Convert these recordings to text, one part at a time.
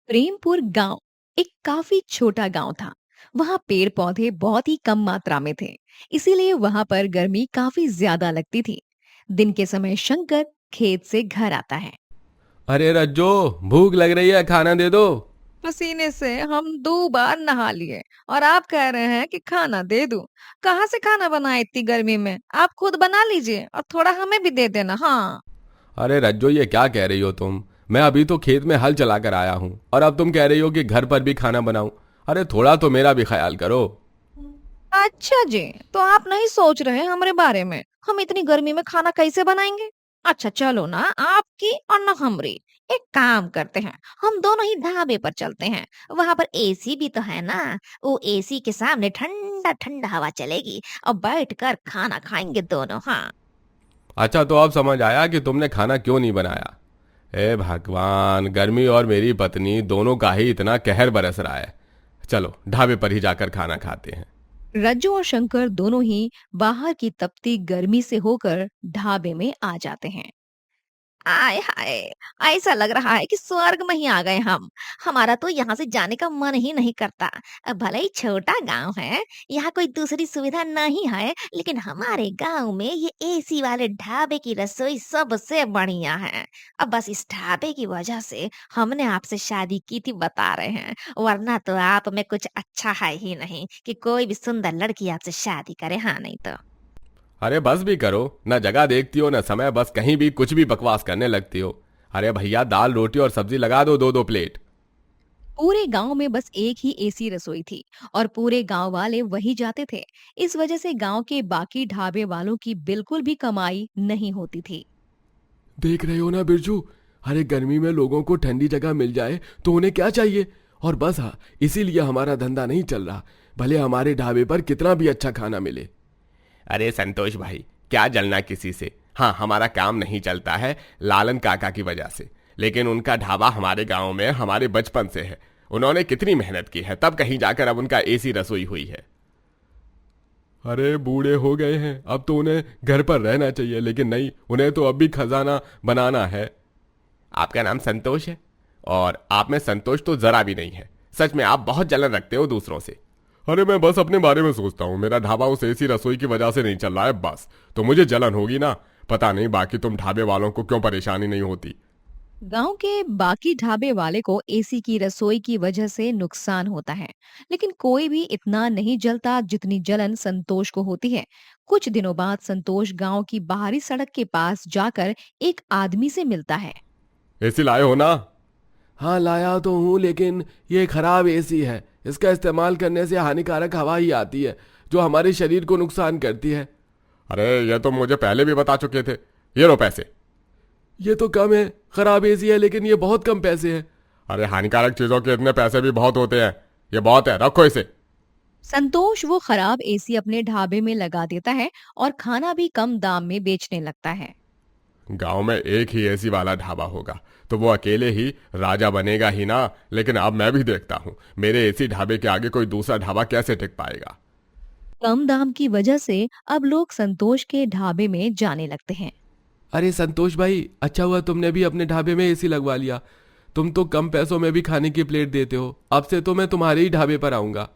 प्रेमपुर गांव एक काफी छोटा गांव था। वहां पेड़ पौधे बहुत ही कम मात्रा में थे, इसीलिए वहां पर गर्मी काफी ज्यादा लगती थी। दिन के समय शंकर खेत से घर आता है। अरे रज्जो, भूख लग रही है, खाना दे दो। पसीने से हम 2 बार नहा लिए और आप कह रहे हैं कि खाना दे दूं। कहाँ से खाना बनाए इतनी गर्मी में? आप खुद बना लीजिए और थोड़ा हमें भी दे देना। हाँ। अरे रज्जो, ये क्या कह रही हो तुम? मैं अभी तो खेत में हल चला कर आया हूँ और अब तुम कह रही हो कि घर पर भी खाना बनाऊं। अरे थोड़ा तो मेरा भी ख्याल करो। अच्छा जी, तो आप नहीं सोच रहे हमारे बारे में? हम इतनी गर्मी में खाना कैसे बनाएंगे? अच्छा चलो ना, आपकी और ना हमारी। एक काम करते हैं, हम दोनों ही ढाबे पर चलते हैं। वहां पर एसी भी तो है ना। वो एसी के सामने ठंडा ठंडा हवा चलेगी और बैठकर खाना खाएंगे दोनों। हाँ। अच्छा, तो अब समझ आया कि तुमने खाना क्यों नहीं बनाया। हे भगवान, गर्मी और मेरी पत्नी दोनों का ही इतना कहर बरस रहा है। चलो ढाबे पर ही जाकर खाना खाते हैं। रज्जू और शंकर दोनों ही बाहर की तपती गर्मी से होकर ढाबे में आ जाते हैं। आय हाय! ऐसा लग रहा है कि स्वर्ग में ही आ गए हम। हमारा तो यहाँ से जाने का मन ही नहीं करता। भले ही छोटा गांव है, यहाँ कोई दूसरी सुविधा नहीं है, लेकिन हमारे गांव में ये एसी वाले ढाबे की रसोई सबसे बढ़िया है। अब बस इस ढाबे की वजह से हमने आपसे शादी की थी, बता रहे हैं। वरना तो आप में कुछ अच्छा है ही नहीं कि कोई भी सुंदर लड़की आपसे शादी करे। हाँ नहीं तो। अरे बस भी करो, न जगह देखती हो न समय, बस कहीं भी कुछ भी बकवास करने लगती हो। अरे भैया, दाल रोटी और सब्जी लगा दो, दो दो प्लेट। पूरे गांव में बस एक ही एसी रसोई थी और पूरे गांव वाले वही जाते थे। इस वजह से गांव के बाकी ढाबे वालों की बिल्कुल भी कमाई नहीं होती थी। देख रहे हो ना बिरजू, अरे गर्मी में लोगों को ठंडी जगह मिल जाए तो उन्हें क्या चाहिए। और बस हाँ, इसीलिए हमारा धंधा नहीं चल रहा, भले हमारे ढाबे पर कितना भी अच्छा खाना मिले। अरे संतोष भाई, क्या जलना किसी से। हाँ, हमारा काम नहीं चलता है लालन काका की वजह से, लेकिन उनका ढाबा हमारे गांव में हमारे बचपन से है। उन्होंने कितनी मेहनत की है, तब कहीं जाकर अब उनका एसी रसोई हुई है। अरे बूढ़े हो गए हैं, अब तो उन्हें घर पर रहना चाहिए, लेकिन नहीं, उन्हें तो अब भी खजाना बनाना है। आपका नाम संतोष है और आप में संतोष तो जरा भी नहीं है। सच में आप बहुत जलन रखते हो दूसरों से। अरे मैं बस अपने बारे में सोचता हूँ, मेरा ढाबा उस एसी रसोई की वजह से नहीं चल रहा है बस, तो मुझे जलन होगी ना। पता नहीं बाकी तुम ढाबे वालों को क्यों परेशानी नहीं होती। गांव के बाकी ढाबे वाले को एसी की रसोई की वजह से नुकसान होता है, लेकिन कोई भी इतना नहीं जलता जितनी जलन संतोष को होती है। कुछ दिनों बाद संतोष गांव की बाहरी सड़क के पास जाकर एक आदमी से मिलता है। एसी लाए हो ना? हाँ लाया तो हूँ, लेकिन ये खराब एसी है। इसका इस्तेमाल करने से हानिकारक हवा ही आती है जो हमारे शरीर को नुकसान करती है। अरे ये तो मुझे पहले भी बता चुके थे। ये लो पैसे। ये तो कम है, खराब एसी है लेकिन ये बहुत कम पैसे हैं। अरे हानिकारक चीजों के इतने पैसे भी बहुत होते हैं, ये बहुत है, रखो इसे। संतोष वो खराब एसी अपने ढाबे में लगा देता है और खाना भी कम दाम में बेचने लगता है। गांव में एक ही एसी वाला ढाबा होगा तो वो अकेले ही राजा बनेगा ही ना। लेकिन अब मैं भी देखता हूँ मेरे एसी ढाबे के आगे कोई दूसरा ढाबा कैसे टिक पाएगा। कम दाम की वजह से अब लोग संतोष के ढाबे में जाने लगते हैं। अरे संतोष भाई, अच्छा हुआ तुमने भी अपने ढाबे में एसी लगवा लिया। तुम तो कम पैसों में भी खाने की प्लेट देते हो, अब से तो मैं तुम्हारे ही ढाबे पर आऊंगा।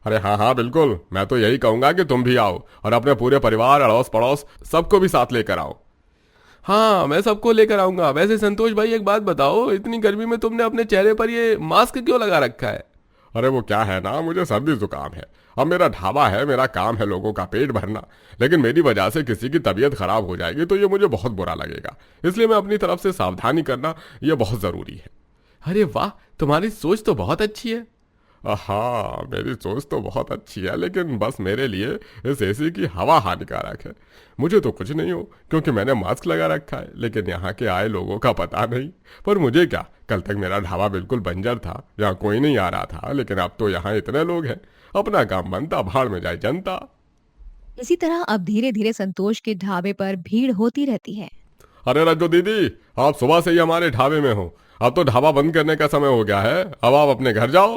अरे हाँ हाँ बिल्कुल, मैं तो यही कहूंगा कि तुम भी आओ और अपने पूरे परिवार, अड़ोस पड़ोस सबको भी साथ लेकर आओ। हाँ, मैं सबको लेकर आऊंगा। वैसे संतोष भाई, एक बात बताओ, इतनी गर्मी में तुमने अपने चेहरे पर ये मास्क क्यों लगा रखा है? अरे वो क्या है ना, मुझे सर्दी जुकाम है। अब मेरा ढाबा है, मेरा काम है लोगों का पेट भरना, लेकिन मेरी वजह से किसी की तबीयत खराब हो जाएगी तो ये मुझे बहुत बुरा लगेगा। इसलिए मैं अपनी तरफ से सावधानी करना ये बहुत जरूरी है। अरे वाह, तुम्हारी सोच तो बहुत अच्छी है। हाँ, मेरी सोच तो बहुत अच्छी है, लेकिन बस मेरे लिए इस एसी की हवा हानिकारक है। मुझे तो कुछ नहीं हो क्योंकि मैंने मास्क लगा रखा है, लेकिन यहाँ के आए लोगों का पता नहीं। पर मुझे क्या, कल तक मेरा ढाबा बिल्कुल बंजर था, यहाँ कोई नहीं आ रहा था, लेकिन अब तो यहाँ इतने लोग हैं। अपना काम बनता, भाड़ में जाए जनता। इसी तरह अब धीरे धीरे संतोष के ढाबे पर भीड़ होती रहती है। अरे रज्जो दीदी, आप सुबह से ही हमारे ढाबे में हो। अब तो ढाबा बंद करने का समय हो गया है, अब आप अपने घर जाओ।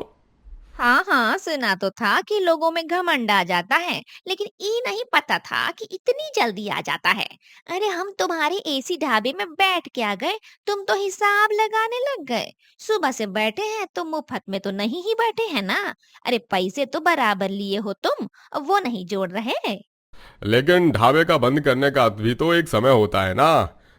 हाँ हाँ, सुना तो था कि लोगों में घमंड आ जाता है, लेकिन ये नहीं पता था कि इतनी जल्दी आ जाता है। अरे हम तुम्हारे एसी ढाबे में बैठ के आ गए, तुम तो हिसाब लगाने लग गए। सुबह से बैठे हैं तो मुफ्त में तो नहीं ही बैठे हैं ना। अरे पैसे तो बराबर लिए हो तुम, वो नहीं जोड़ रहे। लेकिन ढाबे का बंद करने का भी तो एक समय होता है ना।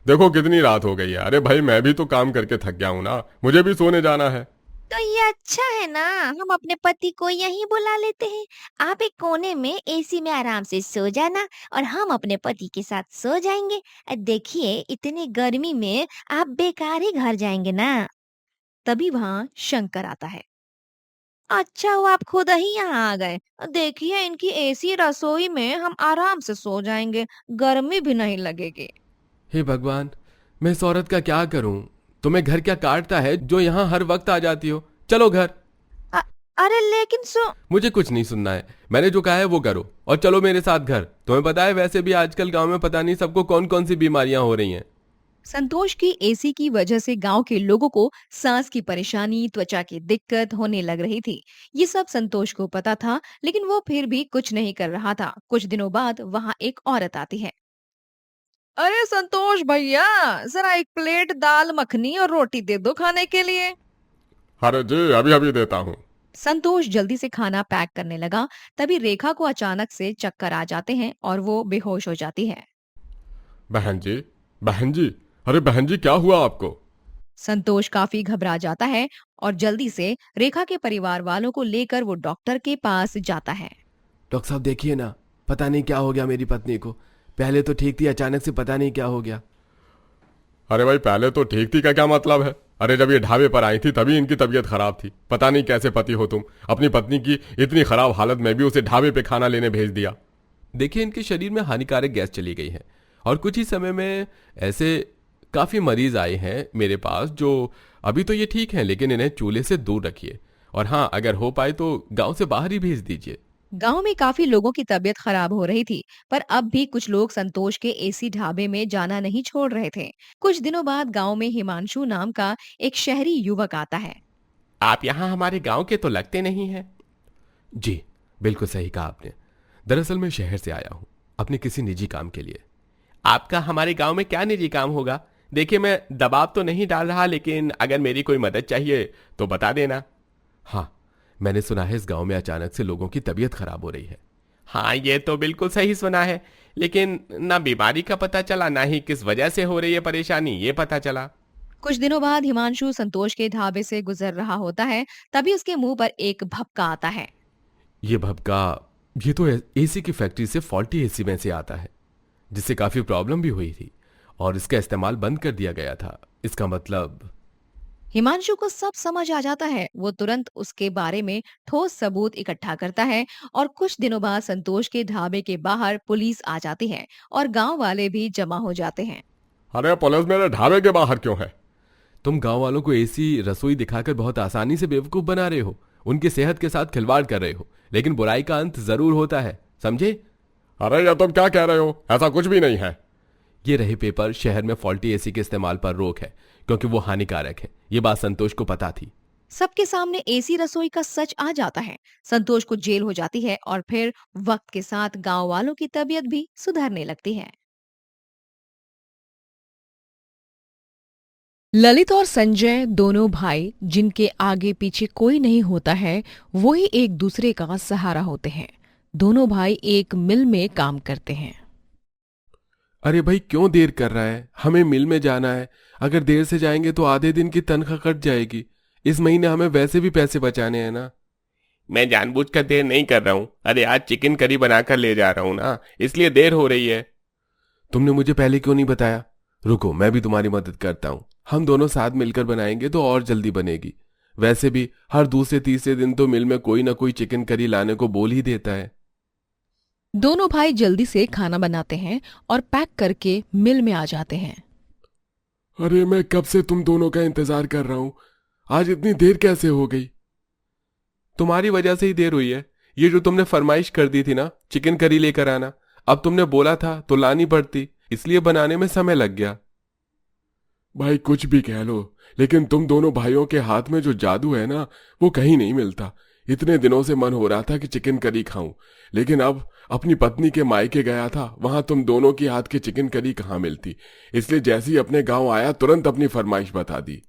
देखो कितनी रात हो गई है। अरे भाई मैं भी तो काम करके थक गया हूं ना, मुझे भी सोने जाना है। तो ये अच्छा है ना, हम अपने पति को यहीं बुला लेते हैं। आप एक कोने में एसी में आराम से सो जाना और हम अपने पति के साथ सो जाएंगे। देखिए इतनी गर्मी में आप बेकार ही घर जाएंगे ना। तभी वहां शंकर आता है। अच्छा हुआ आप खुद ही यहाँ आ गए। देखिए इनकी एसी रसोई में हम आराम से सो जाएंगे, गर्मी भी नहीं लगेगी। हे भगवान, मैं इस औरत का क्या करूं। तुम्हें घर क्या काटता है जो यहाँ हर वक्त आ जाती हो। चलो घर। अ- अरे लेकिन मुझे कुछ नहीं सुनना है, मैंने जो कहा है वो करो और चलो मेरे साथ घर। तुम्हें पता है वैसे भी आजकल गांव में पता नहीं सबको कौन कौन सी बीमारियां हो रही हैं। संतोष की एसी की वजह से गांव के लोगों को सांस की परेशानी, त्वचा की दिक्कत होने लग रही थी। ये सब संतोष को पता था, लेकिन वो फिर भी कुछ नहीं कर रहा था। कुछ दिनों बाद वहां एक औरत आती है। अरे संतोष भैया, जरा एक प्लेट दाल मखनी और रोटी दे दो खाने के लिए। अरे जी अभी अभी देता हूँ। संतोष जल्दी से खाना पैक करने लगा। तभी रेखा को अचानक से चक्कर आ जाते हैं और वो बेहोश हो जाती है। बहन जी, बहन जी, अरे बहन जी क्या हुआ आपको। संतोष काफी घबरा जाता है और जल्दी से रेखा के परिवार वालों को लेकर वो डॉक्टर के पास जाता है। डॉक्टर साहब देखिए ना, पता नहीं क्या हो गया मेरी पत्नी को। पहले तो ठीक थी, अचानक से पता नहीं क्या हो गया। अरे भाई पहले तो ठीक थी का क्या मतलब है। अरे जब ये ढाबे पर आई थी तभी इनकी तबीयत खराब थी। पता नहीं कैसे पति हो तुम, अपनी पत्नी की इतनी खराब हालत में भी उसे ढाबे पे खाना लेने भेज दिया। देखिए इनके शरीर में हानिकारक गैस चली गई है और कुछ ही समय में ऐसे काफ़ी मरीज आए हैं मेरे पास जो अभी तो ये ठीक हैं, लेकिन इन्हें चूल्हे से दूर रखिए और हाँ अगर हो पाए तो गांव से बाहर ही भेज दीजिए। गांव में काफी लोगों की तबीयत खराब हो रही थी, पर अब भी कुछ लोग संतोष के एसी ढाबे में जाना नहीं छोड़ रहे थे। कुछ दिनों बाद गांव में हिमांशु नाम का एक शहरी युवक आता है। आप यहाँ हमारे गांव के तो लगते नहीं हैं। जी बिल्कुल सही कहा आपने। दरअसल मैं शहर से आया हूँ अपने किसी निजी काम के लिए। आपका हमारे गांव में क्या निजी काम होगा। देखिए मैं दबाव तो नहीं डाल रहा, लेकिन अगर मेरी कोई मदद चाहिए तो बता देना। हाँ, मैंने सुना है इस गांव में अचानक से लोगों की तबीयत खराब हो रही है। हाँ ये तो बिल्कुल सही सुना है, लेकिन ना बीमारी का पता चला ना ही किस वजह से हो रही है परेशानी ये पता चला। कुछ दिनों बाद हिमांशु संतोष के ढाबे से गुजर रहा होता है। तभी उसके मुंह पर एक भपका आता है। ये भपका, ये तो एसी की फैक्ट्री से फॉल्टी एसी में से आता है जिससे काफी प्रॉब्लम भी हुई थी और इसका इस्तेमाल बंद कर दिया गया था। इसका मतलब। हिमांशु को सब समझ आ जाता है। वो तुरंत उसके बारे में ठोस सबूत इकट्ठा करता है और कुछ दिनों बाद संतोष के ढाबे के बाहर पुलिस आ जाती है और गांव वाले भी जमा हो जाते हैं। अरे पुलिस मेरे ढाबे के बाहर क्यों है। तुम गांव वालों को एसी रसोई दिखाकर बहुत आसानी से बेवकूफ बना रहे हो, उनकी सेहत के साथ खिलवाड़ कर रहे हो, लेकिन बुराई का अंत जरूर होता है, समझे। अरे ये तुम क्या कह रहे हो, ऐसा कुछ भी नहीं है। ये रहे पेपर, शहर में फॉल्टी एसी के इस्तेमाल पर रोक है क्योंकि वो हानिकारक है। ये बात संतोष को पता थी। सबके सामने एसी रसोई का सच आ जाता है। संतोष को जेल हो जाती है और फिर वक्त के साथ गांव वालों की तबीयत भी सुधरने लगती है। ललित और संजय दोनों भाई, जिनके आगे पीछे कोई नहीं होता है, वो ही एक दूसरे का सहारा होते हैं। दोनों भाई एक मिल में काम करते हैं। अरे भाई क्यों देर कर रहा है, हमें मिल में जाना है। अगर देर से जाएंगे तो आधे दिन की तनख्वाह कट जाएगी। इस महीने हमें वैसे भी पैसे बचाने हैं ना। मैं जानबूझकर देर नहीं कर रहा हूँ। अरे आज चिकन करी बनाकर ले जा रहा हूँ ना, इसलिए देर हो रही है। तुमने मुझे पहले क्यों नहीं बताया। रुको मैं भी तुम्हारी मदद करता हूँ, हम दोनों साथ मिलकर बनाएंगे तो और जल्दी बनेगी। वैसे भी हर दूसरे तीसरे दिन तो मिल में कोई ना कोई चिकन करी लाने को बोल ही देता है। दोनों भाई जल्दी से खाना बनाते हैं और पैक करके मिल में आ जाते हैं। अरे मैं कब से तुम दोनों का इंतजार कर रहा हूँ, आज इतनी देर कैसे हो गई। तुम्हारी वजह से ही देर हुई है। ये जो तुमने फरमाइश कर दी थी ना चिकन करी लेकर आना, अब तुमने बोला था तो लानी पड़ती, इसलिए बनाने में समय लग गया। भाई कुछ भी कह लो, लेकिन तुम दोनों भाइयों के हाथ में जो जादू है ना वो कहीं नहीं मिलता। इतने दिनों से मन हो रहा था कि चिकन करी खाऊं, लेकिन अब अपनी पत्नी के मायके गया था, वहां तुम दोनों की हाथ की चिकन करी कहाँ मिलती। इसलिए जैसे ही अपने गांव आया तुरंत अपनी फरमाइश बता दी।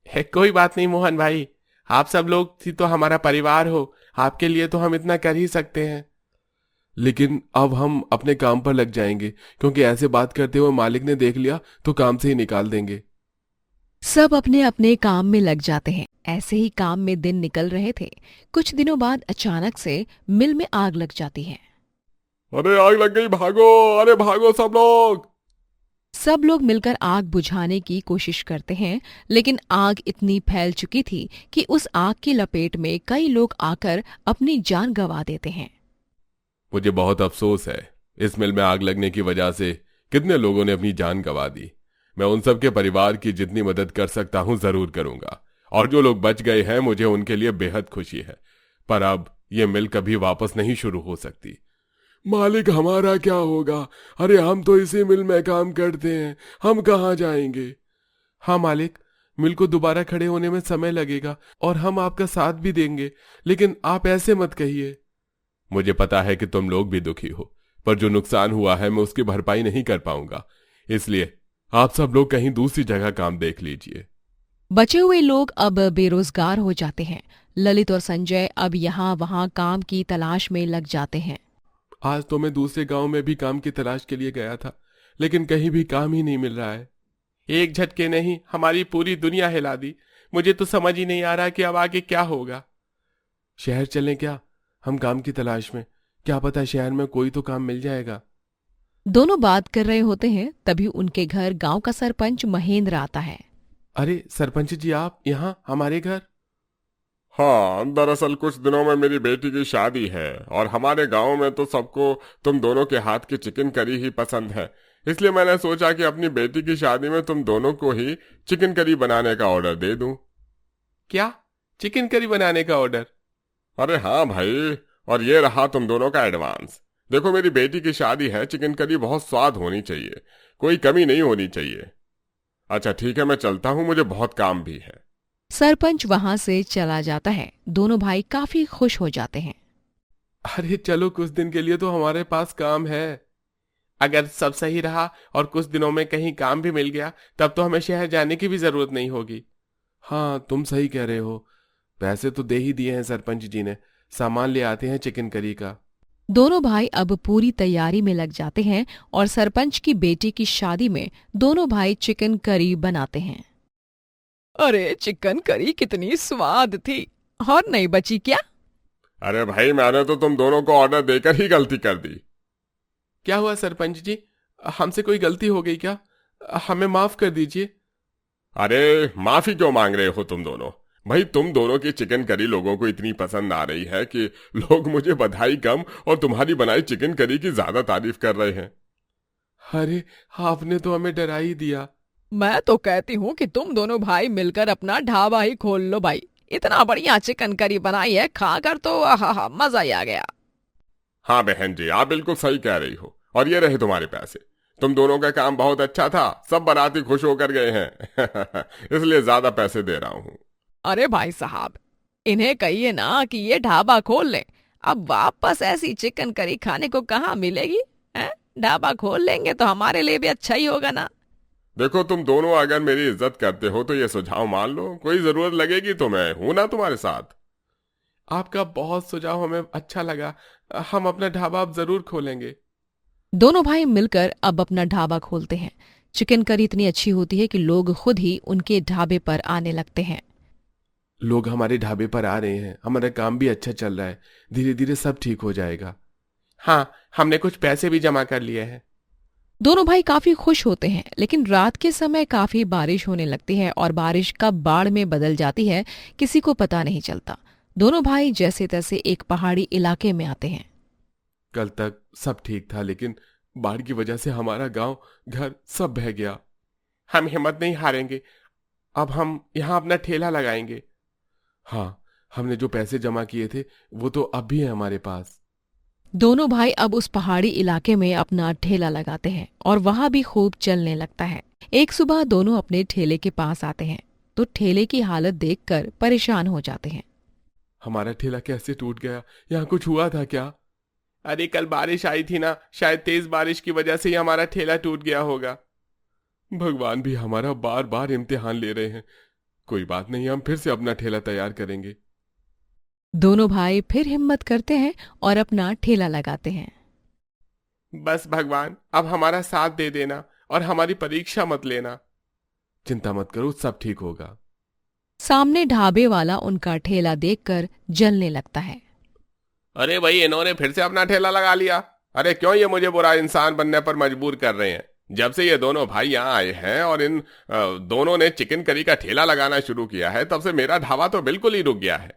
है कोई बात नहीं मोहन भाई, आप सब लोग ही तो हमारा परिवार हो, आपके लिए तो हम इतना कर ही सकते हैं। लेकिन अब हम अपने काम पर लग जाएंगे, क्योंकि ऐसे बात करते हुए मालिक ने देख लिया तो काम से ही निकाल देंगे। सब अपने अपने काम में लग जाते हैं। ऐसे ही काम में दिन निकल रहे थे। कुछ दिनों बाद अचानक से मिल में आग लग जाती है। अरे आग लग गई, भागो, अरे भागो सब लोग। सब लोग मिलकर आग बुझाने की कोशिश करते हैं, लेकिन आग इतनी फैल चुकी थी कि उस आग की लपेट में कई लोग आकर अपनी जान गंवा देते हैं। मुझे बहुत अफसोस है, इस मिल में आग लगने की वजह से कितने लोगों ने अपनी जान गंवा दी। मैं उन सब के परिवार की जितनी मदद कर सकता हूं जरूर करूंगा, और जो लोग बच गए हैं मुझे उनके लिए बेहद खुशी है। पर अब ये मिल कभी वापस नहीं शुरू हो सकती। मालिक, हमारा क्या होगा? अरे हम तो इसी मिल में काम करते हैं, हम कहाँ जाएंगे? हाँ मालिक, मिल को दोबारा खड़े होने में समय लगेगा और हम आपका साथ भी देंगे, लेकिन आप ऐसे मत कहिए। मुझे पता है कि तुम लोग भी दुखी हो, पर जो नुकसान हुआ है मैं उसकी भरपाई नहीं कर पाऊंगा, इसलिए आप सब लोग कहीं दूसरी जगह काम देख लीजिए। बचे हुए लोग अब बेरोजगार हो जाते हैं। ललित और संजय अब यहाँ वहाँ काम की तलाश में लग जाते हैं। आज तो मैं दूसरे गांव में भी काम की तलाश के लिए गया था, लेकिन कहीं भी काम ही नहीं मिल रहा है। एक झटके ने ही हमारी पूरी दुनिया हिला दी। मुझे तो समझ ही नहीं आ रहा कि अब आगे क्या होगा। शहर चलें क्या? हम काम की तलाश में, क्या पता शहर में कोई तो काम मिल जाएगा। दोनों बात कर रहे होते हैं, तभी उनके घर गांव का सरपंच महेंद्र आता है। अरे सरपंच जी, आप यहाँ हमारे घर? हाँ, दरअसल कुछ दिनों में मेरी बेटी की शादी है और हमारे गांव में तो सबको तुम दोनों के हाथ की चिकन करी ही पसंद है, इसलिए मैंने सोचा कि अपनी बेटी की शादी में तुम दोनों को ही चिकन करी बनाने का ऑर्डर दे दूं। क्या? चिकन करी बनाने का ऑर्डर? अरे हाँ भाई, और ये रहा तुम दोनों का एडवांस। देखो, मेरी बेटी की शादी है, चिकन करी बहुत स्वाद होनी चाहिए, कोई कमी नहीं होनी चाहिए। अच्छा ठीक है, मैं चलता हूँ, मुझे बहुत काम भी है। सरपंच वहां से चला जाता है। दोनों भाई काफी खुश हो जाते हैं। अरे चलो, कुछ दिन के लिए तो हमारे पास काम है। अगर सब सही रहा और कुछ दिनों में कहीं काम भी मिल गया, तब तो हमें शहर जाने की भी जरूरत नहीं होगी। हाँ, तुम सही कह रहे हो। पैसे तो दे ही दिए हैं सरपंच जी ने, सामान ले आते हैं चिकन करी का। दोनों भाई अब पूरी तैयारी में लग जाते हैं और सरपंच की बेटी की शादी में दोनों भाई चिकन करी बनाते हैं। अरे चिकन करी कितनी स्वाद थी, और नहीं बची क्या? अरे भाई, मैंने तो तुम दोनों को ऑर्डर देकर ही गलती कर दी। क्या हुआ सरपंच जी, हमसे कोई गलती हो गई क्या? हमें माफ कर दीजिए। अरे माफी क्यों मांग रहे हो तुम दोनों? भाई, तुम दोनों की चिकन करी लोगों को इतनी पसंद आ रही है कि लोग मुझे बधाई कम और तुम्हारी बनाई चिकन करी की ज्यादा तारीफ कर रहे हैं। अरे आपने तो हमें डरा ही दिया। मैं तो कहती हूँ कि तुम दोनों भाई मिलकर अपना ढाबा ही खोल लो भाई। इतना बढ़िया चिकन करी बनाई है, खाकर तो आहा मजा ही आ गया। हाँ बहन जी, आप बिल्कुल सही कह रही हो। और ये रहे तुम्हारे पैसे। तुम दोनों का काम बहुत अच्छा था, सब बाराती खुश होकर गए हैं इसलिए ज्यादा पैसे दे रहा हूँ। अरे भाई साहब, इन्हें कहिए ना कि ये ढाबा खोल लें। अब वापस ऐसी चिकन करी खाने को कहाँ मिलेगी? ढाबा खोल लेंगे तो हमारे लिए भी अच्छा ही होगा ना। देखो, तुम दोनों अगर मेरी इज्जत करते हो तो ये सुझाव मान लो, कोई जरूरत लगेगी तो मैं हूं ना तुम्हारे साथ। आपका बहुत सुझाव हमें अच्छा लगा, हम अपना ढाबा अब जरूर खोलेंगे। दोनों भाई मिलकर अब अपना ढाबा खोलते हैं। चिकन करी इतनी अच्छी होती है कि लोग खुद ही उनके ढाबे पर आने लगते हैं। लोग हमारे ढाबे पर आ रहे हैं, हमारा काम भी अच्छा चल रहा है, धीरे धीरे सब ठीक हो जाएगा। हाँ, हमने कुछ पैसे भी जमा कर लिए हैं। दोनों भाई काफी खुश होते हैं, लेकिन रात के समय काफी बारिश होने लगती है और बारिश कब बाढ़ में बदल जाती है किसी को पता नहीं चलता। दोनों भाई जैसे तैसे एक पहाड़ी इलाके में आते हैं। कल तक सब ठीक था, लेकिन बाढ़ की वजह से हमारा गांव, घर सब बह गया। हम हिम्मत नहीं हारेंगे, अब हम यहाँ अपना ठेला लगाएंगे। हाँ, हमने जो पैसे जमा किए थे वो तो अब भी है हमारे पास। दोनों भाई अब उस पहाड़ी इलाके में अपना ठेला लगाते हैं और वहां भी खूब चलने लगता है। एक सुबह दोनों अपने ठेले के पास आते हैं तो ठेले की हालत देखकर परेशान हो जाते हैं। हमारा ठेला कैसे टूट गया? यहाँ कुछ हुआ था क्या? अरे कल बारिश आई थी ना, शायद तेज बारिश की वजह से ही हमारा ठेला टूट गया होगा। भगवान भी हमारा बार बार इम्तिहान ले रहे हैं। कोई बात नहीं, हम फिर से अपना ठेला तैयार करेंगे। दोनों भाई फिर हिम्मत करते हैं और अपना ठेला लगाते हैं। बस भगवान, अब हमारा साथ दे देना और हमारी परीक्षा मत लेना। चिंता मत करो, सब ठीक होगा। सामने ढाबे वाला उनका ठेला देखकर जलने लगता है। अरे भाई, इन्होंने फिर से अपना ठेला लगा लिया। अरे क्यों ये मुझे बुरा इंसान बनने पर मजबूर कर रहे हैं? जब से ये दोनों भाई यहाँ आए हैं और इन दोनों ने चिकन करी का ठेला लगाना शुरू किया है, तब से मेरा ढाबा तो बिल्कुल ही रुक गया है।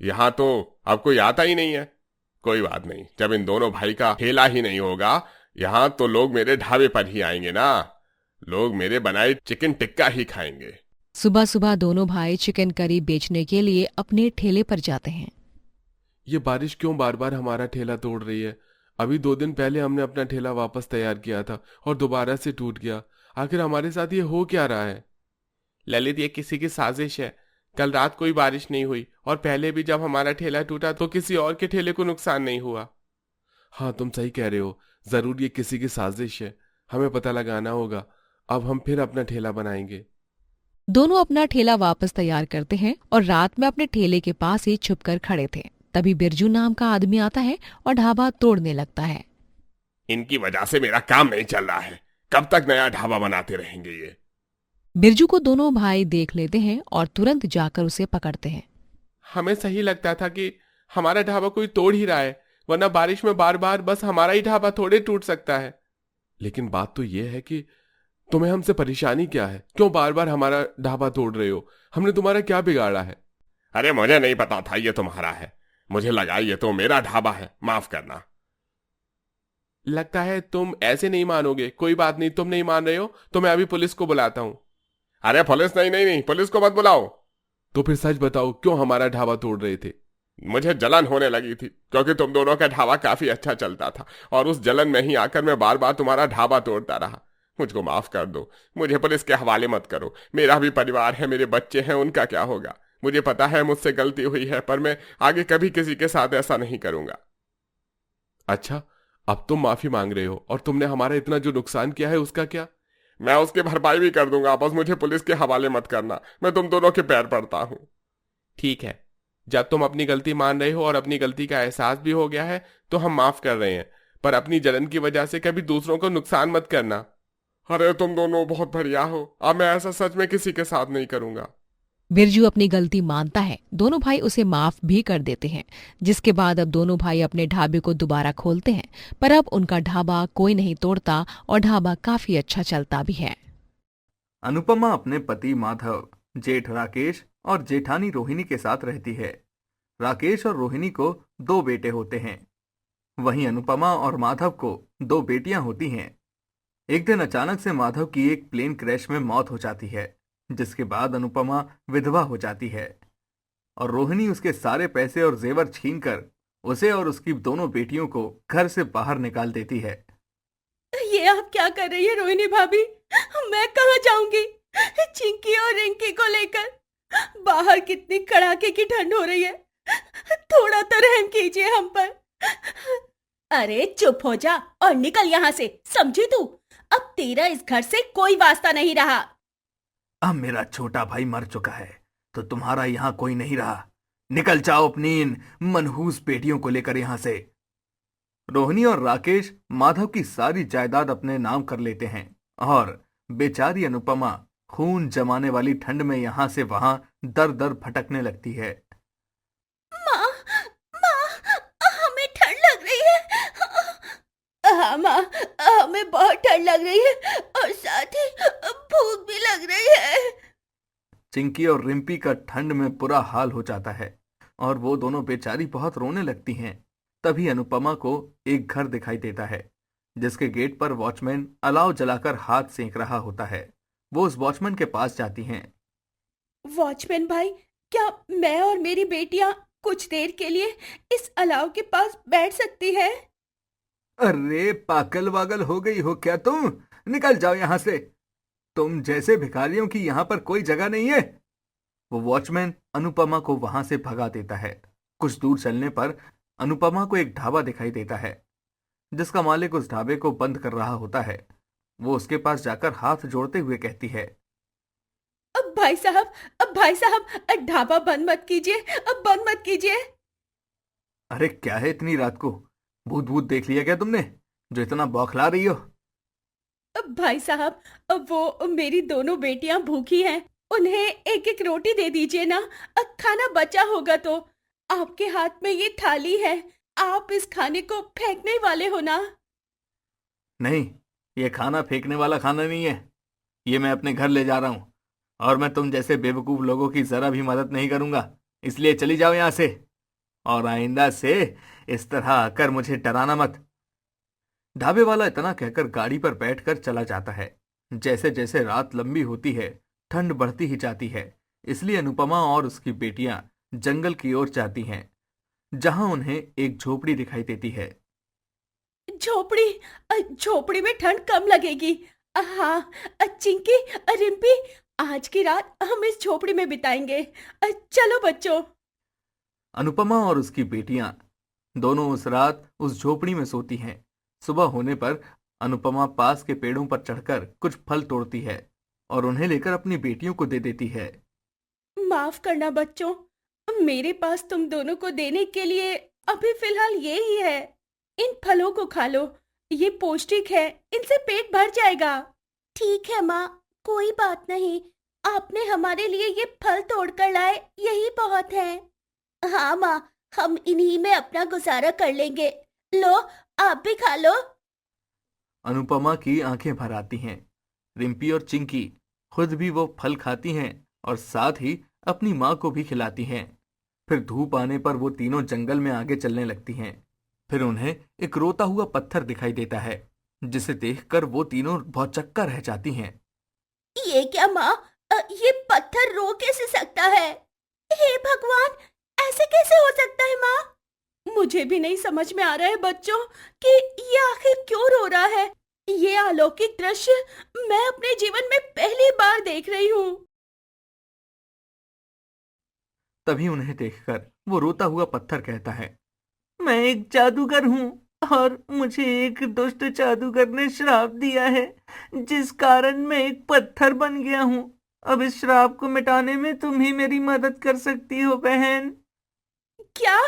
यहाँ तो अब कोई आता ही नहीं है। कोई बात नहीं, जब इन दोनों भाई का ठेला ही नहीं होगा यहाँ, तो लोग मेरे ढाबे पर ही आएंगे ना। लोग मेरे बनाए चिकन टिक्का ही खाएंगे। सुबह सुबह दोनों भाई चिकन करी बेचने के लिए अपने ठेले पर जाते हैं। ये बारिश क्यों बार बार हमारा ठेला तोड़ रही है? अभी 2 दिन पहले हमने अपना ठेला वापस तैयार किया था और दोबारा से टूट गया। आखिर हमारे साथ ये हो क्या रहा है? ललित, ये किसी की साजिश है। कल रात कोई बारिश नहीं हुई और पहले भी जब हमारा ठेला टूटा तो किसी और के ठेले को नुकसान नहीं हुआ। हाँ, तुम सही कह रहे हो। जरूर ये किसी की साजिश है। हमें पता लगाना होगा। अब हम फिर अपना ठेला बनाएंगे। दोनों अपना ठेला वापस तैयार करते हैं और रात में अपने ठेले के पास ही छुपकर खड़े थे। तभी बिरजू नाम का आदमी आता है और ढाबा तोड़ने लगता है। इनकी वजह से मेरा काम नहीं चल रहा है। कब तक नया ढाबा बनाते रहेंगे ये? बिरजू को दोनों भाई देख लेते हैं और तुरंत जाकर उसे पकड़ते हैं। हमें सही लगता था कि हमारा ढाबा कोई तोड़ ही रहा है, वरना बारिश में बार बार बस हमारा ही ढाबा थोड़े टूट सकता है। लेकिन बात तो ये है कि तुम्हें हमसे परेशानी क्या है? क्यों बार बार हमारा ढाबा तोड़ रहे हो? हमने तुम्हारा क्या बिगाड़ा है? अरे मुझे नहीं पता था ये तुम्हारा है। मुझे लगा ये तो मेरा ढाबा है, माफ करना। लगता है तुम ऐसे नहीं मानोगे। कोई बात नहीं, तुम नहीं मान रहे हो तो मैं अभी पुलिस को बुलाता हूँ। अरे पुलिस नहीं नहीं नहीं, पुलिस को मत बुलाओ। तो फिर सच बताओ, क्यों हमारा ढाबा तोड़ रहे थे? मुझे जलन होने लगी थी क्योंकि तुम दोनों का ढाबा काफी अच्छा चलता था और उस जलन में ही आकर मैं बार बार तुम्हारा ढाबा तोड़ता रहा। मुझको माफ कर दो। मुझे पुलिस के हवाले मत करो। मेरा भी परिवार है, मेरे बच्चे हैं, उनका क्या होगा? मुझे पता है मुझसे गलती हुई है, पर मैं आगे कभी किसी के साथ ऐसा नहीं करूंगा। अच्छा, अब तुम माफी मांग रहे हो और तुमने हमारा इतना जो नुकसान किया है उसका क्या? मैं उसकी भरपाई भी कर दूंगा, बस मुझे पुलिस के हवाले मत करना। मैं तुम दोनों के पैर पड़ता हूं। ठीक है, जब तुम अपनी गलती मान रहे हो और अपनी गलती का एहसास भी हो गया है तो हम माफ कर रहे हैं, पर अपनी जलन की वजह से कभी दूसरों को नुकसान मत करना। अरे तुम दोनों बहुत बढ़िया हो। अब मैं ऐसा सच में किसी के साथ नहीं करूंगा। बिरजू अपनी गलती मानता है। दोनों भाई उसे माफ भी कर देते हैं, जिसके बाद अब दोनों भाई अपने ढाबे को दोबारा खोलते हैं। पर अब उनका ढाबा कोई नहीं तोड़ता और ढाबा काफी अच्छा चलता भी है। अनुपमा अपने पति माधव, जेठ राकेश और जेठानी रोहिणी के साथ रहती है। राकेश और रोहिणी को 2 बेटे होते हैं। वहीं अनुपमा और माधव को 2 बेटियां होती हैं। एक दिन अचानक से माधव की एक प्लेन क्रैश में मौत हो जाती है, जिसके बाद अनुपमा विधवा हो जाती है और रोहिणी उसके सारे पैसे और जेवर छीनकर उसे और उसकी दोनों बेटियों को घर से बाहर निकाल देती है। ये आप क्या कर रही है रोहिणी भाभी? मैं कहाँ जाऊंगी चिंकी और रिंकी को लेकर? बाहर कितनी कड़ाके की ठंड हो रही है, थोड़ा तो रहम कीजिए हम पर। अरे चुप हो जा और निकल यहाँ से, समझी तू? अब तेरा इस घर से कोई वास्ता नहीं रहा। अब मेरा छोटा भाई मर चुका है तो तुम्हारा यहाँ कोई नहीं रहा। निकल जाओ अपनी इन मनहूस बेटियों को लेकर यहाँ से। रोहिणी और राकेश माधव की सारी जायदाद अपने नाम कर लेते हैं और बेचारी अनुपमा खून जमाने वाली ठंड में यहाँ से वहां दर दर भटकने लगती है। माँ, माँ, हमें ठंड लग रही है। हाँ माँ, हमें बहुत ठंड लग रही है और साथ ही भूख भी लग रही है। चिंकी और रिम्पी का ठंड में बुरा हाल हो जाता है और वो दोनों बेचारी बहुत रोने लगती हैं। तभी अनुपमा को एक घर दिखाई देता है, जिसके गेट पर वॉचमैन अलाव जलाकर हाथ सेंक रहा होता है। वो उस वॉचमैन के पास जाती हैं। वॉचमैन भाई, क्या मैं और मेरी बेटियां कुछ देर के लिए इस अलाव के पास बैठ सकती है? अरे पागल वागल हो गई हो क्या तुम? निकल जाओ यहाँ से। तुम जैसे भिखारियों की यहाँ पर कोई जगह नहीं है। वो वॉचमैन अनुपमा को वहां से भगा देता है। कुछ दूर चलने पर अनुपमा को एक ढाबा दिखाई देता है, जिसका मालिक उस ढाबे को बंद कर रहा होता है। वो उसके पास जाकर हाथ जोड़ते हुए कहती है, अब भाई साहब, ढाबा बंद मत कीजिए, अब बंद मत कीजिए। अरे क्या है इतनी रात को, भूत भूत देख लिया क्या तुमने जो इतना बौखला रही हो? अब भाई साहब, अब वो मेरी दोनों बेटियां भूखी हैं, उन्हें एक एक रोटी दे दीजिए ना। अब खाना बचा होगा तो। आपके हाथ में ये थाली है, आप इस खाने को फेंकने वाले हो ना? नहीं, ये खाना फेंकने वाला खाना नहीं है। ये मैं अपने घर ले जा रहा हूं और मैं तुम जैसे बेवकूफ लोगों की जरा भी मदद नहीं करूंगा। इसलिए चली जाओ यहां से और आइंदा से इस तरह आकर मुझे डराना मत। ढाबे वाला इतना कहकर गाड़ी पर बैठकर चला जाता है। जैसे जैसे रात लंबी होती है, ठंड बढ़ती ही जाती है। इसलिए अनुपमा और उसकी बेटियां जंगल की ओर जाती हैं, जहां उन्हें एक झोपड़ी दिखाई देती है। झोपड़ी, झोपड़ी में ठंड कम लगेगी। हाँ, चिंकी, रिम्पी, आज की रात हम इस झोपड़ी में बिताएंगे। चलो बच्चों। अनुपमा और उसकी बेटियां दोनों उस रात उस झोपड़ी में सोती हैं। सुबह होने पर अनुपमा पास के पेड़ों पर चढ़कर कुछ फल तोड़ती है और उन्हें लेकर अपनी बेटियों को दे देती है। माफ करना बच्चों, मेरे पास तुम दोनों को देने के लिए अभी फिलहाल ये ही है। इन फलों को खा लो, ये पौष्टिक है, इनसे पेट भर जाएगा। ठीक है माँ, कोई बात नहीं। आपने हमारे लिए ये फल तोड़कर लाए, यही बहुत है। हाँ माँ, हम इन्हीं में अपना गुजारा कर लेंगे। लो, आप भी खा लो। अनुपमा की आंखें भर आती हैं। रिम्पी और चिंकी खुद भी वो फल खाती हैं और साथ ही अपनी माँ को भी खिलाती हैं। फिर धूप आने पर वो तीनों जंगल में आगे चलने लगती हैं। फिर उन्हें एक रोता हुआ पत्थर दिखाई देता है, जिसे देखकर वो तीनों भौचक्का रह जाती हैं। ये क्या माँ, ये पत्थर रो कैसे सकता है? हे भगवान, ऐसे कैसे हो सकता है माँ? मुझे भी नहीं समझ में आ रहा है बच्चों कि ये आखिर क्यों रो रहा है। ये अलौकिक दृश्य मैं अपने जीवन में पहली बार देख रही हूँ। तभी उन्हें देखकर वो रोता हुआ पत्थर कहता है, मैं एक जादूगर हूँ और मुझे एक दुष्ट जादूगर ने श्राप दिया है, जिस कारण मैं एक पत्थर बन गया हूँ। अब इस श्राप को मिटाने में तुम ही मेरी मदद कर सकती हो बहन। क्या?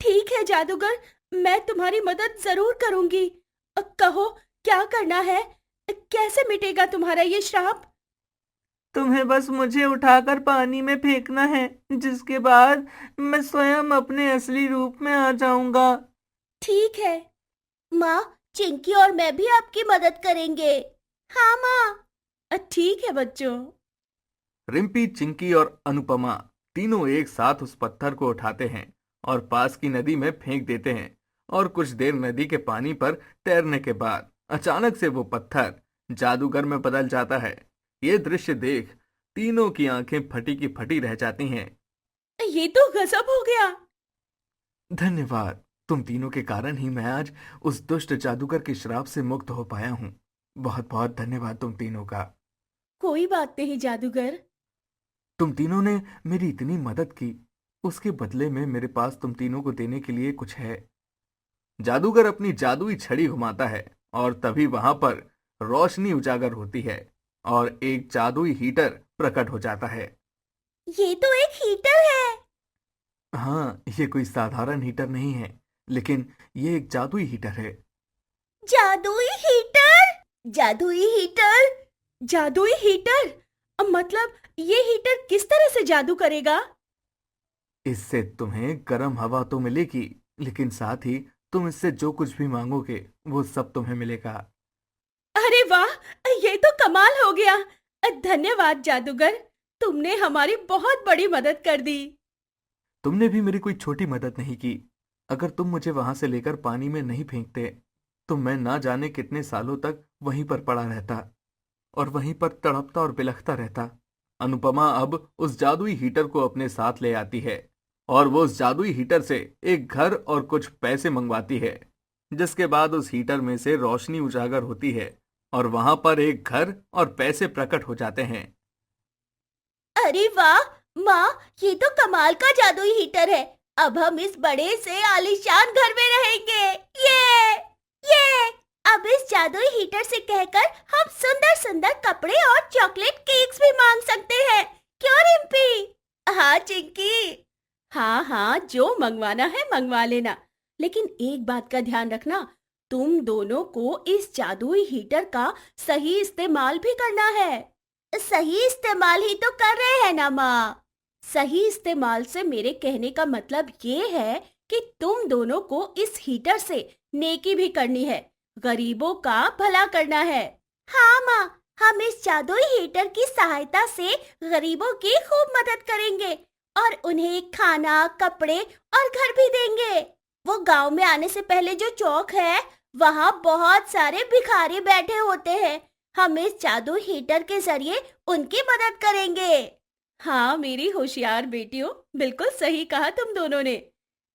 ठीक है जादूगर, मैं तुम्हारी मदद जरूर करूंगी। कहो क्या करना है, कैसे मिटेगा तुम्हारा ये श्राप? तुम्हें बस मुझे उठाकर पानी में फेंकना है, जिसके बाद मैं स्वयं अपने असली रूप में आ जाऊंगा। ठीक है माँ, चिंकी और मैं भी आपकी मदद करेंगे। हाँ माँ। ठीक है बच्चों। रिम्पी, चिंकी और अनुपमा तीनों एक साथ उस पत्थर को उठाते हैं और पास की नदी में फेंक देते हैं। और कुछ देर नदी के पानी पर तैरने के बाद अचानक से वो पत्थर जादूगर में बदल जाता है। ये दृश्य देख तीनों की आंखें फटी की फटी रह जाती हैं। ये तो गजब हो गया। धन्यवाद, तुम तीनों के कारण ही मैं आज उस दुष्ट जादूगर के श्राप से मुक्त हो पाया हूँ। बहुत बहुत धन्यवाद तुम तीनों का। कोई बात नहीं जादूगर। तुम तीनों ने मेरी इतनी मदद की, उसके बदले में मेरे पास तुम तीनों को देने के लिए कुछ है। जादूगर अपनी जादुई छड़ी घुमाता है और तभी वहां पर रोशनी उजागर होती है और एक जादुई हीटर प्रकट हो जाता है। ये तो एक हीटर है। हाँ, ये कोई साधारण हीटर नहीं है, लेकिन ये एक जादुई हीटर है। जादुई हीटर, जादुई हीटर, जादुई हीटर। मतलब ये हीटर किस तरह से जादू करेगा? इससे तुम्हें गर्म हवा तो मिलेगी, लेकिन साथ ही तुम इससे जो कुछ भी मांगोगे वो सब तुम्हें मिलेगा। अरे वाह, ये तो कमाल हो गया। धन्यवाद जादूगर, तुमने हमारी बहुत बड़ी मदद कर दी। तुमने भी मेरी कोई छोटी मदद नहीं की। अगर तुम मुझे वहां से लेकर पानी में नहीं फेंकते तो मैं ना जाने कितने सालों तक वहीं पर पड़ा रहता और वहीं पर तड़पता और बिलखता रहता। अनुपमा अब उस जादुई हीटर को अपने साथ ले आती है और वो उस जादुई हीटर से एक घर और कुछ पैसे मंगवाती है, जिसके बाद उस हीटर में से रोशनी उजागर होती है और वहां पर एक घर और पैसे प्रकट हो जाते हैं। अरे वाह, माँ, ये तो कमाल का जादुई हीटर है। अब हम इस बड़े से आलीशान घर में रहेंगे। ये अब इस जादुई हीटर से कहकर हम सुंदर सुंदर कपड़े और चॉकलेट केक्स भी मांग सकते हैं। क्यों रिम्पी? हाँ चिंकी। हाँ हाँ, जो मंगवाना है मंगवा लेना, लेकिन एक बात का ध्यान रखना, तुम दोनों को इस जादुई हीटर का सही इस्तेमाल भी करना है। सही इस्तेमाल ही तो कर रहे हैं ना माँ। सही इस्तेमाल से मेरे कहने का मतलब ये है कि तुम दोनों को इस हीटर से नेकी भी करनी है, गरीबों का भला करना है। हाँ माँ, हम इस जादुई हीटर की सहायता से गरीबों की खूब मदद करेंगे और उन्हें खाना, कपड़े और घर भी देंगे। वो गांव में आने से पहले जो चौक है, वहाँ बहुत सारे भिखारी बैठे होते हैं। हम इस जादू हीटर के जरिए उनकी मदद करेंगे। हाँ मेरी होशियार बेटियों, बिल्कुल सही कहा तुम दोनों ने।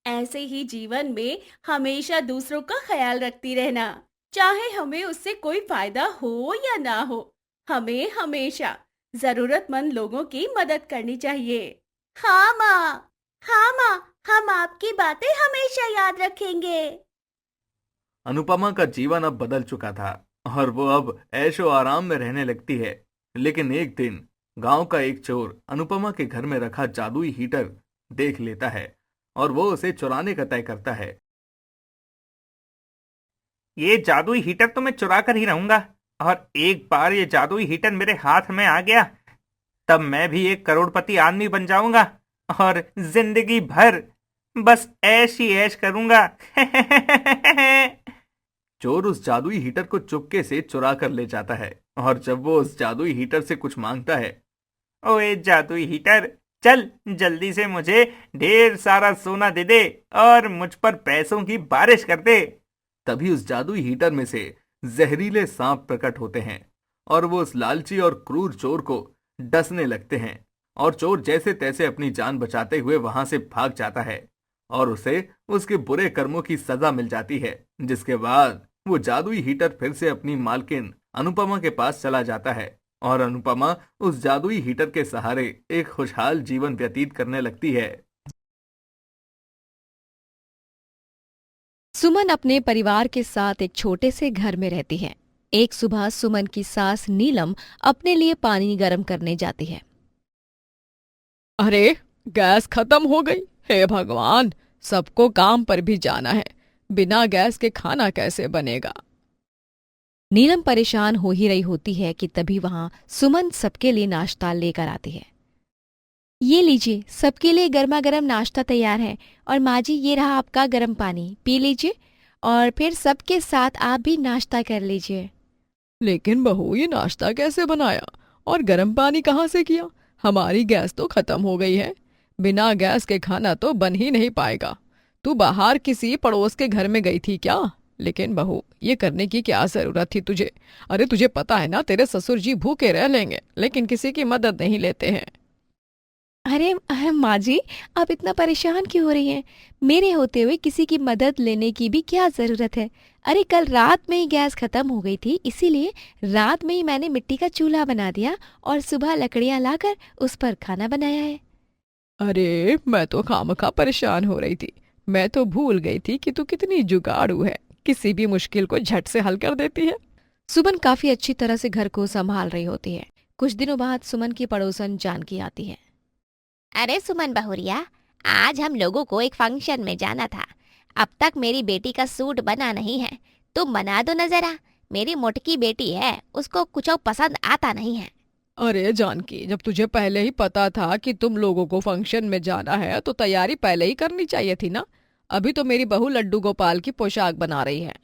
ऐसे ही जीवन में हमेशा दूसरों का ख्याल रखती रहना, चाहे हमें उससे कोई फायदा हो या ना हो। हमें हमेशा जरूरतमंद लोगों की मदद करनी चाहिए। हाँ माँ, हाँ माँ, हम आपकी बातें हमेशा याद रखेंगे। अनुपमा का जीवन अब बदल चुका था और वो अब ऐशो आराम में रहने लगती है। लेकिन एक दिन गांव का एक चोर अनुपमा के घर में रखा जादुई हीटर देख लेता है और वो उसे चुराने का तय करता है। ये जादुई हीटर तो मैं चुरा कर ही रहूंगा, और एक बार ये जादुई हीटर मेरे हाथ में आ गया तब मैं भी एक करोड़पति आदमी बन जाऊंगा और जिंदगी भर बस ऐश ही ऐश करूंगा। चोर उस जादुई हीटर को चुपके से चुरा कर ले जाता है और जब वो उस जादुई हीटर से कुछ मांगता है, ओए जादुई हीटर, चल जल्दी से मुझे ढेर सारा सोना दे दे और मुझ पर पैसों की बारिश कर दे। तभी उस जादुई हीटर में से जहरीले सांप प्रकट होते हैं और वो उस लालची और क्रूर चोर को डसने लगते हैं और चोर जैसे तैसे अपनी जान बचाते हुए वहां से भाग जाता है और उसे उसके बुरे कर्मों की सजा मिल जाती है। जिसके बाद वो जादुई हीटर फिर से अपनी मालकिन अनुपमा के पास चला जाता है और अनुपमा उस जादुई हीटर के सहारे एक खुशहाल जीवन व्यतीत करने लगती है। सुमन अपने परिवार के साथ एक छोटे से घर में रहती है। एक सुबह सुमन की सास नीलम अपने लिए पानी गर्म करने जाती है। अरे गैस खत्म हो गई। हे भगवान, सबको काम पर भी जाना है, बिना गैस के खाना कैसे बनेगा। नीलम परेशान हो ही रही होती है कि तभी वहां सुमन सबके लिए नाश्ता लेकर आती है। ये लीजिए, सबके लिए गर्मा गर्म नाश्ता तैयार है, और माँ जी ये रहा आपका गर्म पानी, पी लीजिए और फिर सबके साथ आप भी नाश्ता कर लीजिए। लेकिन बहू, ये नाश्ता कैसे बनाया और गर्म पानी कहाँ से किया? हमारी गैस तो खत्म हो गई है, बिना गैस के खाना तो बन ही नहीं पाएगा। तू बाहर किसी पड़ोस के घर में गई थी क्या? लेकिन बहू, ये करने की क्या जरूरत थी तुझे? अरे तुझे पता है ना, तेरे ससुर जी भूखे रह लेंगे लेकिन किसी की मदद नहीं लेते हैं। अरे माँ जी, आप इतना परेशान क्यों हो रही हैं? मेरे होते हुए किसी की मदद लेने की भी क्या जरूरत है? अरे कल रात में ही गैस खत्म हो गई थी, इसीलिए रात में ही मैंने मिट्टी का चूल्हा बना दिया और सुबह लकड़ियां लाकर उस पर खाना बनाया है। अरे मैं तो खामखा परेशान हो रही थी, मैं तो भूल गई थी कि तू कितनी जुगाड़ू है, किसी भी मुश्किल को झट से हल कर देती है। सुमन काफी अच्छी तरह से घर को संभाल रही होती है। कुछ दिनों बाद सुमन की पड़ोसन जानकी आती है। अरे सुमन बहुरिया, आज हम लोगों को एक फंक्शन में जाना था। अब तक मेरी बेटी का सूट बना नहीं है, तुम बना दो न जरा। मेरी मोटकी बेटी है, उसको कुछ पसंद आता नहीं है। अरे जानकी, जब तुझे पहले ही पता था कि तुम लोगों को फंक्शन में जाना है तो तैयारी पहले ही करनी चाहिए थी ना। अभी तो मेरी बहू लड्डू गोपाल की पोशाक बना रही है।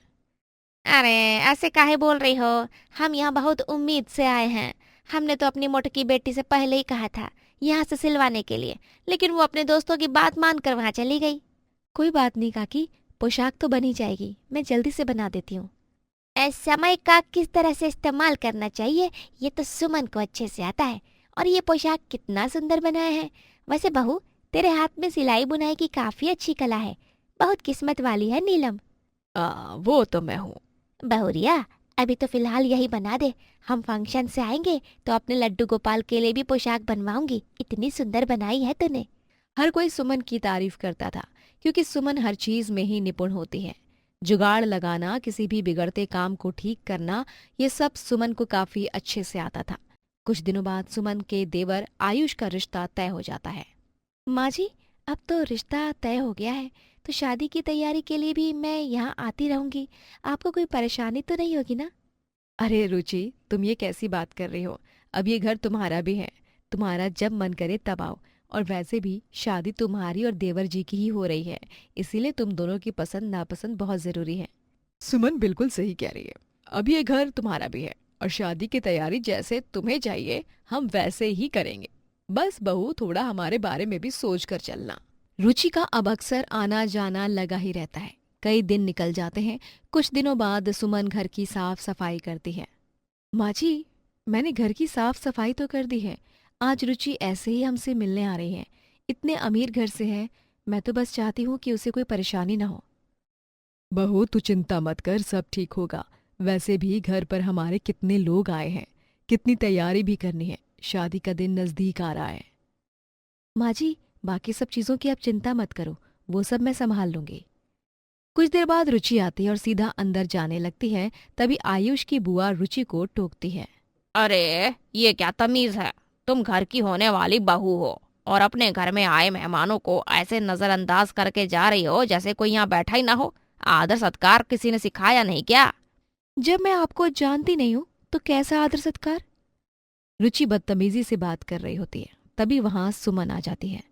अरे ऐसे काहे बोल रही हो? हम यहाँ बहुत उम्मीद से आए हैं। हमने तो अपनी मोटकी बेटी से पहले ही कहा था यहाँ से सिलवाने के लिए, लेकिन वो अपने दोस्तों की बात मानकर वहाँ चली गई। कोई बात नहीं काकी, पोशाक तो बनी जाएगी, मैं जल्दी से बना देती हूँ। समय का किस तरह से इस्तेमाल करना चाहिए ये तो सुमन को अच्छे से आता है। और ये पोशाक कितना सुंदर बनाया है। वैसे बहू, तेरे हाथ में सिलाई बुनाई की काफी अच्छी कला है, बहुत किस्मत वाली है नीलम। वो तो मैं हूँ। बहुरिया, अभी तो फिलहाल यही बना दे, हम फंक्शन से आएंगे तो अपने लड्डू गोपाल के लिए भी पोशाक बनवाऊंगी, इतनी सुंदर बनाई है तूने। हर कोई सुमन की तारीफ करता था क्योंकि सुमन हर चीज में ही निपुण होती है। जुगाड़ लगाना, किसी भी बिगड़ते काम को ठीक करना, ये सब सुमन को काफी अच्छे से आता था। कुछ दिनों बाद सुमन के देवर आयुष का रिश्ता तय हो जाता है। माँ जी, अब तो रिश्ता तय हो गया है, तो शादी की तैयारी के लिए भी मैं यहाँ आती रहूंगी, आपको कोई परेशानी तो नहीं होगी ना? अरे रुचि, तुम ये कैसी बात कर रही हो? अब ये घर तुम्हारा भी है, तुम्हारा जब मन करे तब आओ। और वैसे भी शादी तुम्हारी और देवर जी की ही हो रही है, इसीलिए तुम दोनों की पसंद नापसंद बहुत जरूरी है। सुमन बिल्कुल सही कह रही है। अब ये घर तुम्हारा भी है और शादी की तैयारी जैसे तुम्हें चाहिए हम वैसे ही करेंगे। बस बहू, थोड़ा हमारे बारे में भी सोच कर चलना। रुचि का अब अक्सर आना जाना लगा ही रहता है। कई दिन निकल जाते हैं। कुछ दिनों बाद सुमन घर की साफ सफाई करती है। माँ जी, मैंने घर की साफ सफाई तो कर दी है, आज रुचि ऐसे ही हमसे मिलने आ रही है। इतने अमीर घर से है, मैं तो बस चाहती हूँ कि उसे कोई परेशानी ना हो। बहू, तू चिंता मत कर, सब ठीक होगा। वैसे भी घर पर हमारे कितने लोग आए हैं, कितनी तैयारी भी करनी है, शादी का दिन नजदीक आ रहा है। माँ जी, बाकी सब चीजों की आप चिंता मत करो, वो सब मैं संभाल लूंगी। कुछ देर बाद रुचि आती है और सीधा अंदर जाने लगती है। तभी आयुष की बुआ रुचि को टोकती है। अरे ये क्या तमीज है, तुम घर की होने वाली बहू हो और अपने घर में आए मेहमानों को ऐसे नजरअंदाज करके जा रही हो जैसे कोई यहाँ बैठा ही ना हो। आदर सत्कार किसी ने सिखाया नहीं क्या? जब मैं आपको जानती नहीं हूँ तो कैसा आदर सत्कार? रुचि बदतमीजी से बात कर रही होती है। तभी वहां सुमन आ जाती है।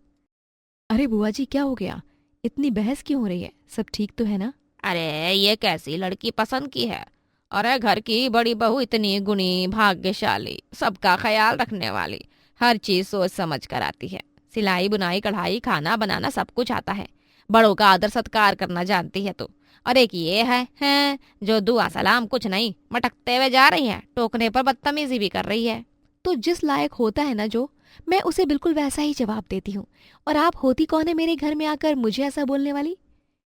अरे बुआ जी, क्या हो गया? इतनी बहस क्यों हो रही है? सब ठीक तो है ना? अरे ये कैसी लड़की पसंद की है? अरे घर की बड़ी बहू इतनी गुणी, भाग्यशाली, सबका ख्याल रखने वाली, हर चीज सोच समझ कर आती है। सिलाई बुनाई कढ़ाई खाना बनाना सब कुछ आता है। बड़ों का आदर सत्कार करना जानती है तू। और एक ये है जो दुआ सलाम कुछ नहीं, मटकते हुए जा रही है, टोकने पर बदतमीजी भी कर रही है। तो जिस लायक होता है ना जो, मैं उसे बिल्कुल वैसा ही जवाब देती हूँ। और आप होती कौन है मेरे घर में आकर मुझे ऐसा बोलने वाली?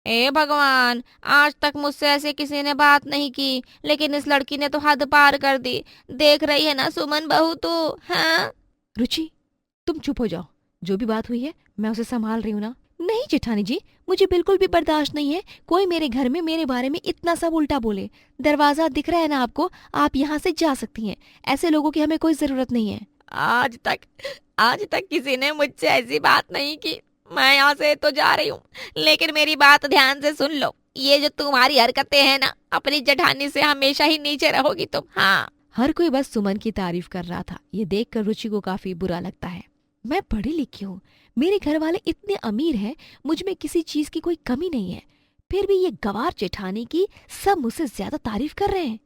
ए भगवान, आज तक मुझसे ऐसे किसी ने बात नहीं की, लेकिन इस लड़की ने तो हद पार कर दी। देख रही है ना सुमन बहू तू? हाँ रुचि, तुम चुप हो जाओ। जो भी बात हुई है मैं उसे संभाल रही हूँ ना। नहीं जेठानी जी, मुझे बिल्कुल भी बर्दाश्त नहीं है कोई मेरे घर में मेरे बारे में इतना सब उल्टा बोले। दरवाजा दिख रहा है ना आपको, आप यहाँ से जा सकती हैं। ऐसे लोगों की हमें कोई जरूरत नहीं है। आज तक किसी ने मुझसे ऐसी बात नहीं की। मैं यहाँ से तो जा रही हूँ, लेकिन मेरी बात ध्यान से सुन लो। ये जो तुम्हारी हरकतें हैं ना, अपनी जेठानी से हमेशा ही नीचे रहोगी तुम। हाँ। हर कोई बस सुमन की तारीफ कर रहा था। ये देखकर रुचि को काफी बुरा लगता है। मैं पढ़ी लिखी हूँ, मेरे घर वाले इतने अमीर हैं, मुझ में किसी चीज की कोई कमी नहीं है, फिर भी ये गवार जेठानी की सब मुझसे ज्यादा तारीफ कर रहे हैं।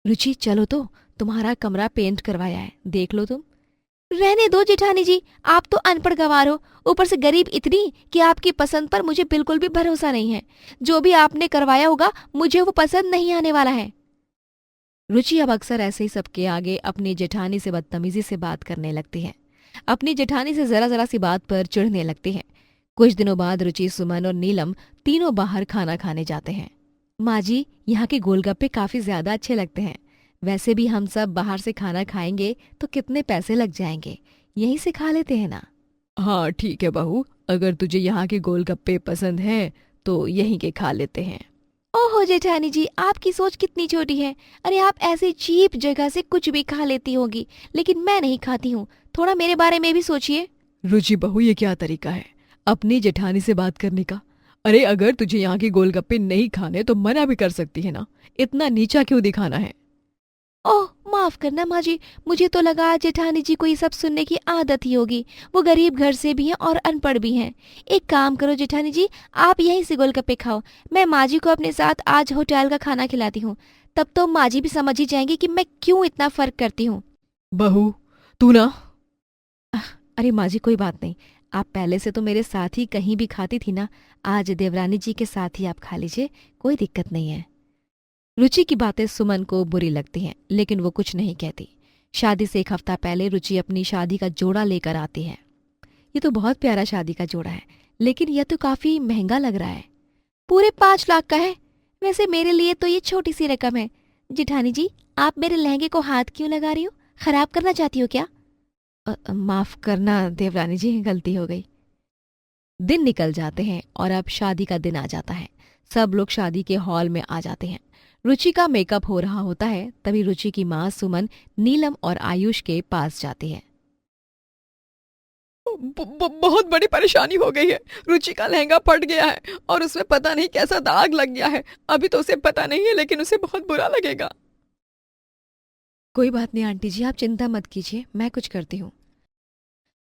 रुचि चलो तो, तुम्हारा कमरा पेंट करवाया है, देख लो तुम। रहने दो जेठानी जी, आप तो अनपढ़ गवार हो, ऊपर से गरीब इतनी कि आपकी पसंद पर मुझे बिल्कुल भी भरोसा नहीं है। जो भी आपने करवाया होगा मुझे वो पसंद नहीं आने वाला है। रुचि अब अक्सर ऐसे ही सबके आगे अपनी जेठानी से बदतमीजी से बात करने लगती है। अपनी जेठानी से जरा जरा सी बात पर चिढ़ने लगती है। कुछ दिनों बाद रुचि, सुमन और नीलम तीनों बाहर खाना खाने जाते हैं। माँ जी, यहाँ के गोलगप्पे काफी ज्यादा अच्छे लगते हैं। वैसे भी हम सब बाहर से खाना खाएंगे तो कितने पैसे लग जाएंगे, यहीं से खा लेते हैं ना। हाँ ठीक है बहू, अगर तुझे यहाँ के गोलगप्पे पसंद हैं तो यहीं के खा लेते हैं। ओहो जेठानी जी, आपकी सोच कितनी छोटी है। अरे आप ऐसी चीप जगह से कुछ भी खा लेती होगी, लेकिन मैं नहीं खाती हूँ। थोड़ा मेरे बारे में भी सोचिए। रुचि बहू, ये क्या तरीका है अपनी जेठानी से बात करने का? अरे अगर तुझे यहाँ के गोलगप्पे नहीं खाने तो मना भी कर सकती है ना, इतना नीचा क्यों दिखाना है? ओह माफ करना माँ जी, मुझे तो लगा जेठानी जी को ये सब सुनने की आदत ही होगी। वो गरीब घर से भी हैं और अनपढ़ भी हैं। एक काम करो जेठानी जी, आप यहीं से गोलगप्पे खाओ, मैं माँ जी को अपने साथ आज होटल का खाना खिलाती हूँ। तब तो माँ जी भी समझ ही जाएंगी कि मैं क्यों इतना फर्क करती हूँ। बहू तू ना। अरे माँ जी कोई बात नहीं, आप पहले से तो मेरे साथ ही कहीं भी खाती थी ना, आज देवरानी जी के साथ ही आप खा लीजिए, कोई दिक्कत नहीं है। रुचि की बातें सुमन को बुरी लगती हैं, लेकिन वो कुछ नहीं कहती। शादी से एक हफ्ता पहले रुचि अपनी शादी का जोड़ा लेकर आती है। ये तो बहुत प्यारा शादी का जोड़ा है, लेकिन यह तो काफी महंगा लग रहा है। पूरे 5 लाख का है। वैसे मेरे लिए तो ये छोटी सी रकम है, जेठानी जी, आप मेरे लहंगे को हाथ क्यों लगा रही हो? खराब करना चाहती हो क्या? माफ करना देवरानी जी, गलती हो गई। दिन निकल जाते हैं और अब शादी का दिन आ जाता है। सब लोग शादी के हॉल में आ जाते हैं। रुचि का मेकअप हो रहा होता है, तभी रुचि की माँ सुमन नीलम और आयुष के पास जाती है। बहुत बड़ी परेशानी हो गई है। रुचि का लहंगा फट गया है और उसमें पता नहीं कैसा दाग लग गया है। अभी तो उसे पता नहीं है, लेकिन उसे बहुत बुरा लगेगा। कोई बात नहीं आंटी जी, आप चिंता मत कीजिए, मैं कुछ करती हूँ।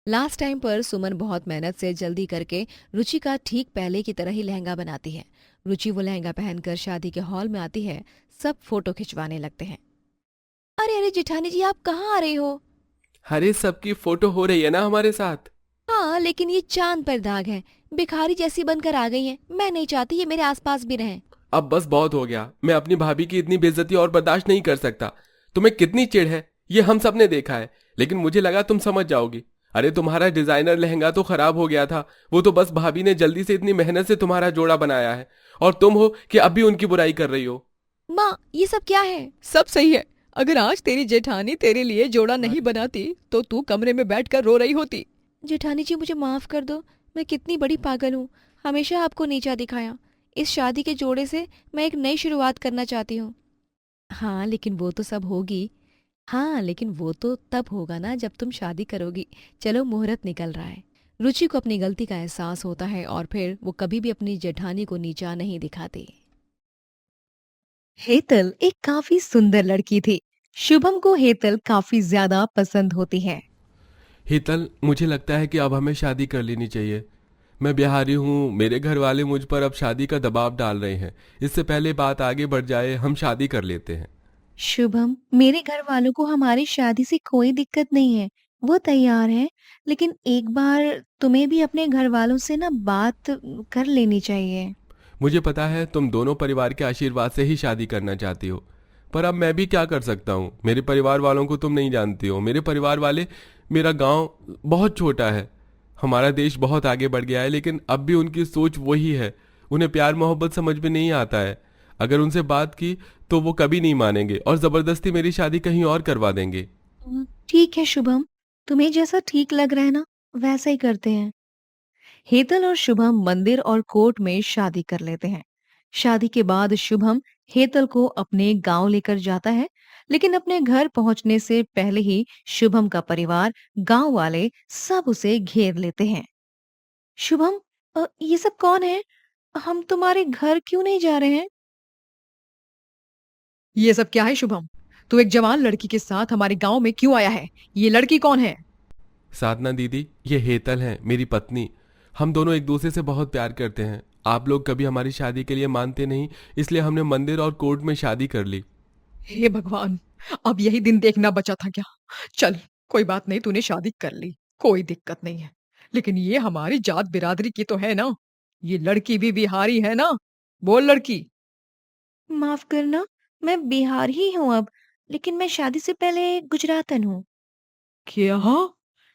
लास्ट टाइम पर सुमन बहुत मेहनत से जल्दी करके रुचि का ठीक पहले की तरह ही लहंगा बनाती है। रुचि वो लहंगा पहनकर शादी के हॉल में आती है। सब फोटो खिंचवाने लगते हैं। अरे अरे जेठानी जी, आप कहाँ आ रही हो? अरे सबकी फोटो हो रही है ना हमारे साथ। हाँ, लेकिन ये चांद पर दाग है। भिखारी जैसी बनकर आ गई हैं। मैं नहीं चाहती ये मेरे आसपास भी रहें। अब बस बहुत हो गया। मैं अपनी भाभी की इतनी बेइज्जती और बर्दाश्त नहीं कर सकता। तुम्हें कितनी चिढ़ है ये हम सब ने देखा है, लेकिन मुझे लगा तुम समझ जाओगी। अरे तुम्हारा डिजाइनर लहंगा तो खराब हो गया था, वो तो बस भाभी ने जल्दी से इतनी मेहनत से तुम्हारा जोड़ा बनाया है, और तुम हो कि अब भी उनकी बुराई कर रही हो। माँ, ये सब क्या है? सब सही है। अगर आज तेरी जेठानी तेरे लिए जोड़ा नहीं बनाती तो तू कमरे में बैठकर रो रही होती। जेठानी जी, मुझे माफ कर दो। मैं कितनी बड़ी पागल हूँ, हमेशा आपको नीचा दिखाया। इस शादी के जोड़े से मैं एक नई शुरुआत करना चाहती हूँ। हाँ, लेकिन वो तो सब होगी। हाँ, लेकिन वो तो तब होगा ना जब तुम शादी करोगी। चलो, मुहूर्त निकल रहा है। रुचि को अपनी गलती का एहसास होता है और फिर वो कभी भी अपनी जेठानी को नीचा नहीं दिखाती। हेतल एक काफी सुंदर लड़की थी। शुभम को हेतल काफी ज्यादा पसंद होती है। हीतल, मुझे लगता है कि अब हमें शादी कर लेनी चाहिए। मैं बिहारी हूँ, मेरे घर वाले मुझ पर अब शादी का दबाव डाल रहे हैं। इससे पहले बात आगे बढ़ जाए, हम शादी कर लेते हैं। शुभम, मेरे घर वालों को हमारी शादी से कोई दिक्कत नहीं है, वो तैयार हैं। लेकिन एक बार तुम्हें भी अपने घर वालों से ना बात कर लेनी चाहिए। मुझे पता है तुम दोनों परिवार के आशीर्वाद से ही शादी करना चाहती हो, पर अब मैं भी क्या कर सकता हूँ। मेरे परिवार वालों को तुम नहीं जानती हो। मेरे परिवार वाले, मेरा गांव बहुत छोटा है। हमारा देश बहुत आगे बढ़ गया है, लेकिन अब भी उनकी सोच वही है। उन्हें प्यार मोहब्बत समझ में नहीं आता है। अगर उनसे बात की तो वो कभी नहीं मानेंगे और जबरदस्ती मेरी शादी कहीं और करवा देंगे। ठीक है शुभम, तुम्हें जैसा ठीक लग रहा है ना, वैसा ही करते हैं। हेतल और शुभम मंदिर और कोर्ट में शादी कर लेते हैं। शादी के बाद शुभम हेतल को अपने गांव लेकर जाता है, लेकिन अपने घर पहुंचने से पहले ही शुभम का परिवार, गांव वाले सब उसे घेर लेते हैं। शुभम, ये सब कौन है? हम तुम्हारे घर क्यों नहीं जा रहे हैं? ये सब क्या है शुभम? तू एक जवान लड़की के साथ हमारे गांव में क्यों आया है? ये लड़की कौन है? साधना दीदी, ये हेतल है, मेरी पत्नी। हम दोनों एक दूसरे से बहुत प्यार करते हैं। आप लोग कभी हमारी शादी के लिए मानते नहीं, इसलिए हमने मंदिर और कोर्ट में शादी कर ली। हे भगवान, अब यही दिन देखना बचा था क्या? चल, कोई बात नहीं, तूने शादी कर ली, कोई दिक्कत नहीं है। लेकिन ये हमारी जात बिरादरी की तो है ना? ये लड़की भी बिहारी है ना? बोल लड़की। माफ करना, मैं बिहार ही हूँ अब, लेकिन मैं शादी से पहले गुजरातन हूँ। क्या?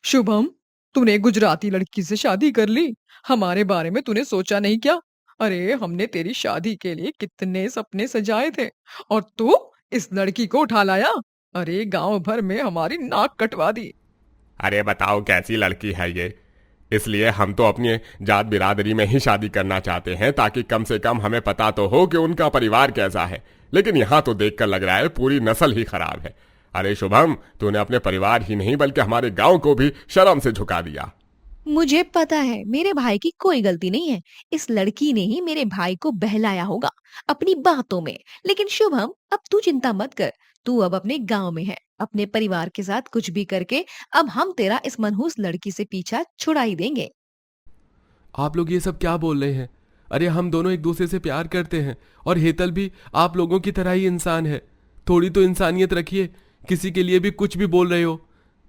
शुभम, तूने गुजराती लड़की से शादी कर ली? हमारे बारे में तूने सोचा नहीं क्या? अरे, हमने तेरी शादी के लिए कितने सपने सजाए थे और तू इस लड़की को उठा लाया। अरे, गांव भर में हमारी नाक कटवा दी। अरे बताओ कैसी लड़की है ये। इसलिए हम तो अपनी जात बिरादरी में ही शादी करना चाहते हैं, ताकि कम से कम हमें पता तो हो कि उनका परिवार कैसा है। लेकिन यहाँ तो देखकर लग रहा है पूरी नस्ल ही खराब है। अरे शुभम, तूने अपने परिवार ही नहीं बल्कि हमारे गांव को भी शर्म से झुका दिया। मुझे पता है मेरे भाई की कोई गलती नहीं है। इस लड़की ने ही मेरे भाई को बहलाया होगा अपनी बातों में। लेकिन शुभम, अब तू चिंता मत कर। तू अब अपने गांव में है, अपने परिवार के साथ कुछ भी करके अब हम तेरा इस मनहूस लड़की से पीछा छुड़ा ही देंगे। आप लोग ये सब क्या बोल रहे हैं? अरे हम दोनों एक दूसरे से प्यार करते हैं, और हेतल भी आप लोगों की तरह ही इंसान है। थोड़ी तो इंसानियत रखिए। किसी के लिए भी कुछ भी बोल रहे हो।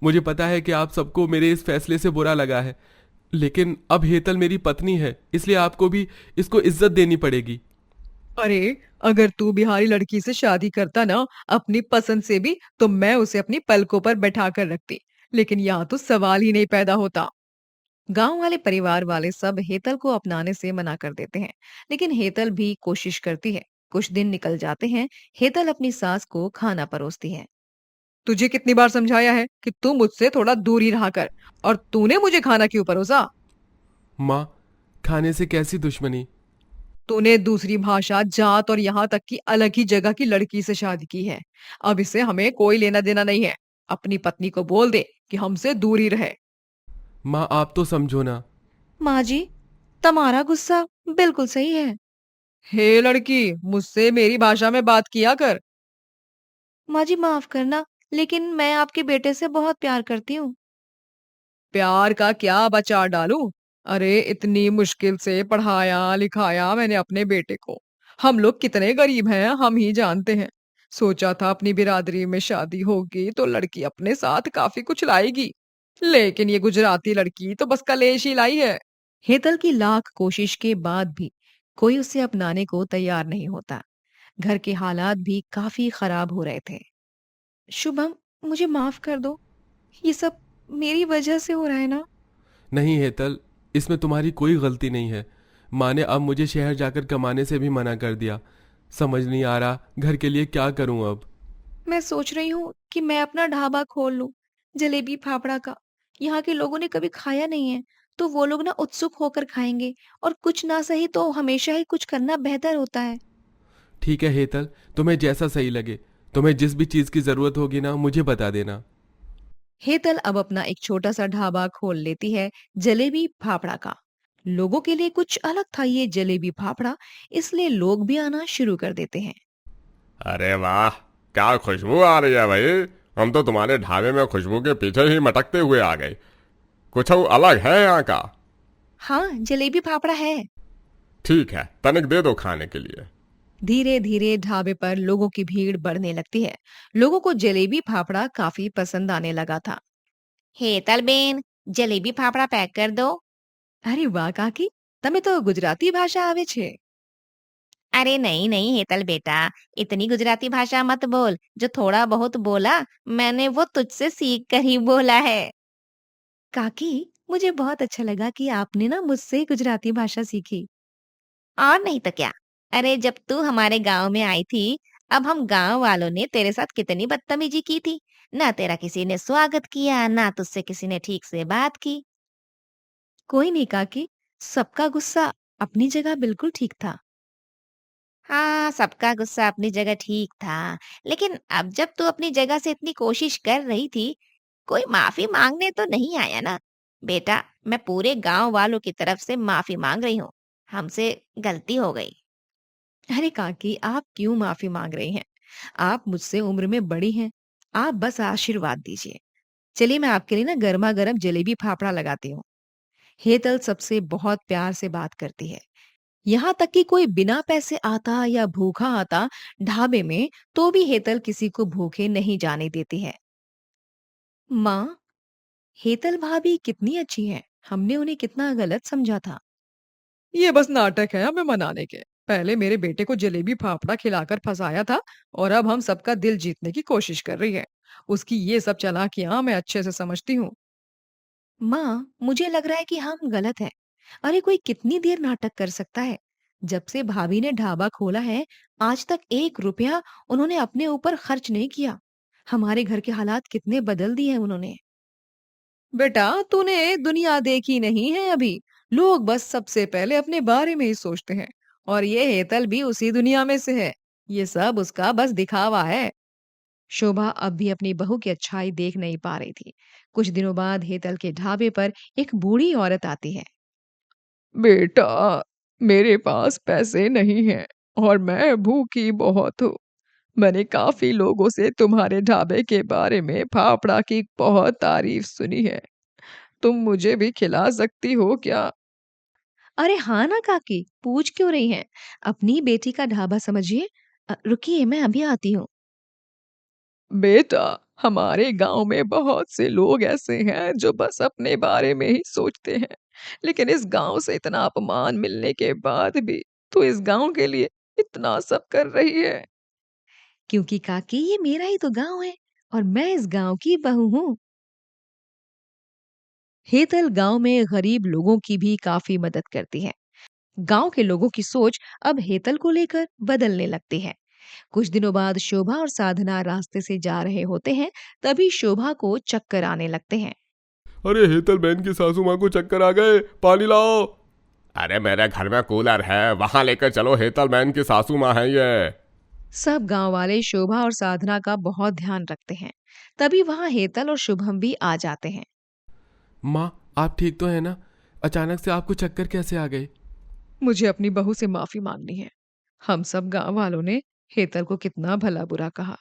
मुझे पता है कि आप सबको मेरे इस फैसले से बुरा लगा है, लेकिन अब हेतल मेरी पत्नी है, इसलिए आपको भी इसको इज्जत देनी पड़ेगी। अरे, अगर तू बिहारी लड़की से शादी करता ना अपनी पसंद से भी, तो मैं उसे अपनी पलकों पर बैठा कर रखती। लेकिन यहाँ तो सवाल ही नहीं पैदा होता। गांव वाले परिवार वाले सब हेतल को अपनाने से मना कर देते हैं, लेकिन हेतल भी कोशिश करती है। कुछ दिन निकल जाते हैं। हेतल अपनी सास को खाना परोसती है। तुझे कितनी बार समझाया है कि तू मुझसे थोड़ा दूर ही रहा कर, और तूने मुझे खाना क्यों परोसा? माँ, खाने से कैसी दुश्मनी? तूने दूसरी भाषा, जात और यहाँ तक कि अलग ही जगह की लड़की से शादी की है। अब इससे हमें कोई लेना देना नहीं है। अपनी पत्नी को बोल दे कि हमसे दूर ही रहे। माँ, आप तो समझो ना। माँ जी, तुम्हारा गुस्सा बिल्कुल सही है। हे लड़की, मुझसे मेरी भाषा में बात किया कर। माँ जी माफ करना, लेकिन मैं आपके बेटे से बहुत प्यार करती हूँ। प्यार का क्या बचा डालूं? अरे इतनी मुश्किल से पढ़ाया लिखाया मैंने अपने बेटे को। हम लोग कितने गरीब हैं हम ही जानते हैं। सोचा था अपनी बिरादरी में शादी होगी तो लड़की अपने साथ काफी कुछ लाएगी, लेकिन ये गुजराती लड़की तो बस कलेश ही लाई है। हेतल की लाख कोशिश के बाद भी कोई उसे अपनाने को तैयार नहीं होता। घर के हालात भी काफी खराब हो रहे थे। शुभम, मुझे माफ कर दो। ये सब मेरी वजह से हो रहा है ना? नहीं हेतल, इसमें तुम्हारी कोई गलती नहीं है। माँ ने अब मुझे शहर जाकर कमाने से भी मना कर दिया। समझ नहीं आ रहा घर के लिए क्या करूं अब। मैं सोच रही हूँ कि मैं अपना ढाबा खोल लूं, जलेबी फाफड़ा का। यहाँ के लोगों ने कभी खाया नहीं है, तो वो लोग ना उत्सुक होकर खाएंगे, और कुछ ना सही तो हमेशा ही कुछ करना बेहतर होता है। ठीक है हेतल, तुम्हें जैसा सही लगे। तुम्हें जिस भी चीज़ की ज़रूरत होगी ना, मुझे बता देना। हेतल अब अपना एक छोटा सा ढाबा खोल लेती है, जलेबी फाफड़ा का। लोगों के लिए कुछ अलग था ये जलेबी फाफड़ा, इसलिए लोग भी आना शुरू कर देते हैं। अरे वाह, क्या खुशबू आ रही है भाई। हम तो तुम्हारे ढाबे में खुशबू के पीछे ही मटकते हुए आ गए। कुछ अलग है यहाँ का। हाँ, जलेबी फाफड़ा है। ठीक है, तनिक दे दो खाने के लिए। धीरे धीरे ढाबे पर लोगों की भीड़ बढ़ने लगती है। लोगों को जलेबी फाफड़ा काफी पसंद आने लगा था। हेतल बेन, जलेबी फाफड़ा पैक कर दो। अरे वाह काकी, તમે તો ગુજરાતી ભાષા આવે છે। अरे नहीं नहीं हेतल बेटा, इतनी गुजराती भाषा मत बोल। जो थोड़ा बहुत बोला मैंने वो तुझसे सीख कर ही बोला है। काकी, मुझे बहुत अच्छा लगा कि आपने ना मुझसे गुजराती भाषा सीखी। और नहीं तो क्या। अरे जब तू हमारे गांव में आई थी, अब हम गांव वालों ने तेरे साथ कितनी बदतमीजी की थी। ना तेरा किसी ने स्वागत किया, ना तुझसे किसी ने ठीक से बात की। कोई नहीं काकी, सबका गुस्सा अपनी जगह बिल्कुल ठीक था। हाँ, सबका गुस्सा अपनी जगह ठीक था, लेकिन अब जब तू अपनी जगह से इतनी कोशिश कर रही थी, कोई माफी मांगने तो नहीं आया ना? बेटा, मैं पूरे गांव वालों की तरफ से माफी मांग रही हूँ। हमसे गलती हो गई। अरे काकी, आप क्यों माफी मांग रही हैं? आप मुझसे उम्र में बड़ी हैं। आप बस आशीर्वाद दीजिए। चलिए मैं आपके लिए ना गर्मा गर्म जलेबी फाफड़ा लगाती हूँ। हेतल सबसे बहुत प्यार से बात करती है। यहाँ तक कि कोई बिना पैसे आता या भूखा आता ढाबे में, तो भी हेतल किसी को भूखे नहीं जाने देती है। माँ, हेतल भाभी कितनी अच्छी है। हमने उन्हें कितना गलत समझा था। ये बस नाटक है हमें मनाने के। पहले मेरे बेटे को जलेबी फाफड़ा खिलाकर फंसाया था, और अब हम सबका दिल जीतने की कोशिश कर रही है। उसकी ये सब चालाकियां मैं अच्छे से समझती हूँ। माँ, मुझे लग रहा है कि हम गलत हैं। अरे कोई कितनी देर नाटक कर सकता है? जब से भाभी ने ढाबा खोला है, आज तक 1 रुपया उन्होंने अपने ऊपर खर्च नहीं किया। हमारे घर के हालात कितने बदल दिए हैं उन्होंने। बेटा, तूने दुनिया देखी नहीं है अभी। लोग बस सबसे पहले अपने बारे में ही सोचते हैं, और ये हेतल भी उसी दुनिया में से है। ये सब उसका बस दिखावा है। शोभा अब भी अपनी बहू की अच्छाई देख नहीं पा रही थी। कुछ दिनों बाद हेतल के ढाबे पर एक बूढ़ी औरत आती है। बेटा, मेरे पास पैसे नहीं हैं और मैं भूखी बहुत हूँ। मैंने काफी लोगों से तुम्हारे ढाबे के बारे में फाफड़ा की बहुत तारीफ सुनी है। तुम मुझे भी खिला सकती हो क्या? अरे हाँ ना काकी, पूछ क्यों रही हैं? अपनी बेटी का ढाबा समझिए। रुकिए, मैं अभी आती हूँ। बेटा, हमारे गांव में बहुत से लोग ऐसे हैं जो बस अपने बारे में ही सोचते हैं, लेकिन इस गांव से इतना अपमान मिलने के बाद भी तू इस गांव के लिए इतना सब कर रही है। क्योंकि काकी, ये मेरा ही तो गांव है, और मैं इस गांव की बहू हूँ। हेतल गांव में गरीब लोगों की भी काफी मदद करती है। गांव के लोगों की सोच अब हेतल को लेकर बदलने लगती है। कुछ दिनों बाद शोभा और साधना रास्ते से जा रहे होते हैं, तभी शोभा को चक्कर आने लगते हैं। अरे हेतल बहन की सासू माँ को चक्कर आ गए, पानी लाओ। अरे मेरे घर में कूलर है, वहां लेकर चलो, हेतल मैन की सासू माँ है ये। सब गांव वाले शोभा और साधना का बहुत ध्यान रखते हैं। तभी वहां हेतल और शुभम भी आ जाते हैं। माँ आप ठीक तो है ना? अचानक से आपको चक्कर कैसे आ गए? मुझे अपनी बहू से माफी मांगनी है। हम सब गांव वालों ने हेतल को कितना भला बुरा कहा,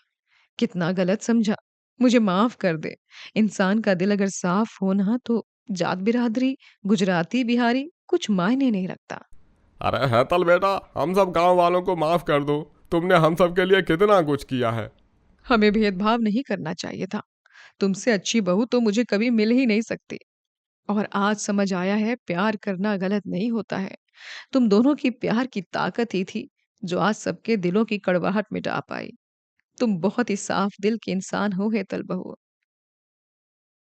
कितना गलत समझा। मुझे माफ कर दे। इंसान का दिल अगर साफ हो ना तो जात बिरादरी, गुजराती बिहारी कुछ मायने नहीं रखता। अरे हेतल बेटा, हम सब गांव वालों को माफ कर दो, तुमने हम सब के लिए कितना कुछ किया है। हमें भेदभाव नहीं करना चाहिए था। तुमसे अच्छी बहू तो मुझे कभी मिल ही नहीं सकती। और आज समझ आया है प्यार करना गलत नहीं होता है। तुम दोनों की प्यार की ताकत ही थी जो आज सबके दिलों की कड़वाहट मिटा पाई। तुम बहुत ही साफ दिल की इंसान हो हेतल बहू।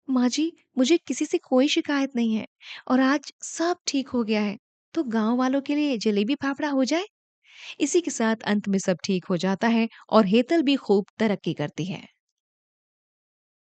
माँ जी, मुझे किसी से कोई शिकायत नहीं है और आज सब ठीक हो गया है। तो गांव वालों के लिए जलेबी फाफड़ा हो जाए। इसी के साथ अंत में सब ठीक हो जाता है और हेतल भी खूब तरक्की करती है।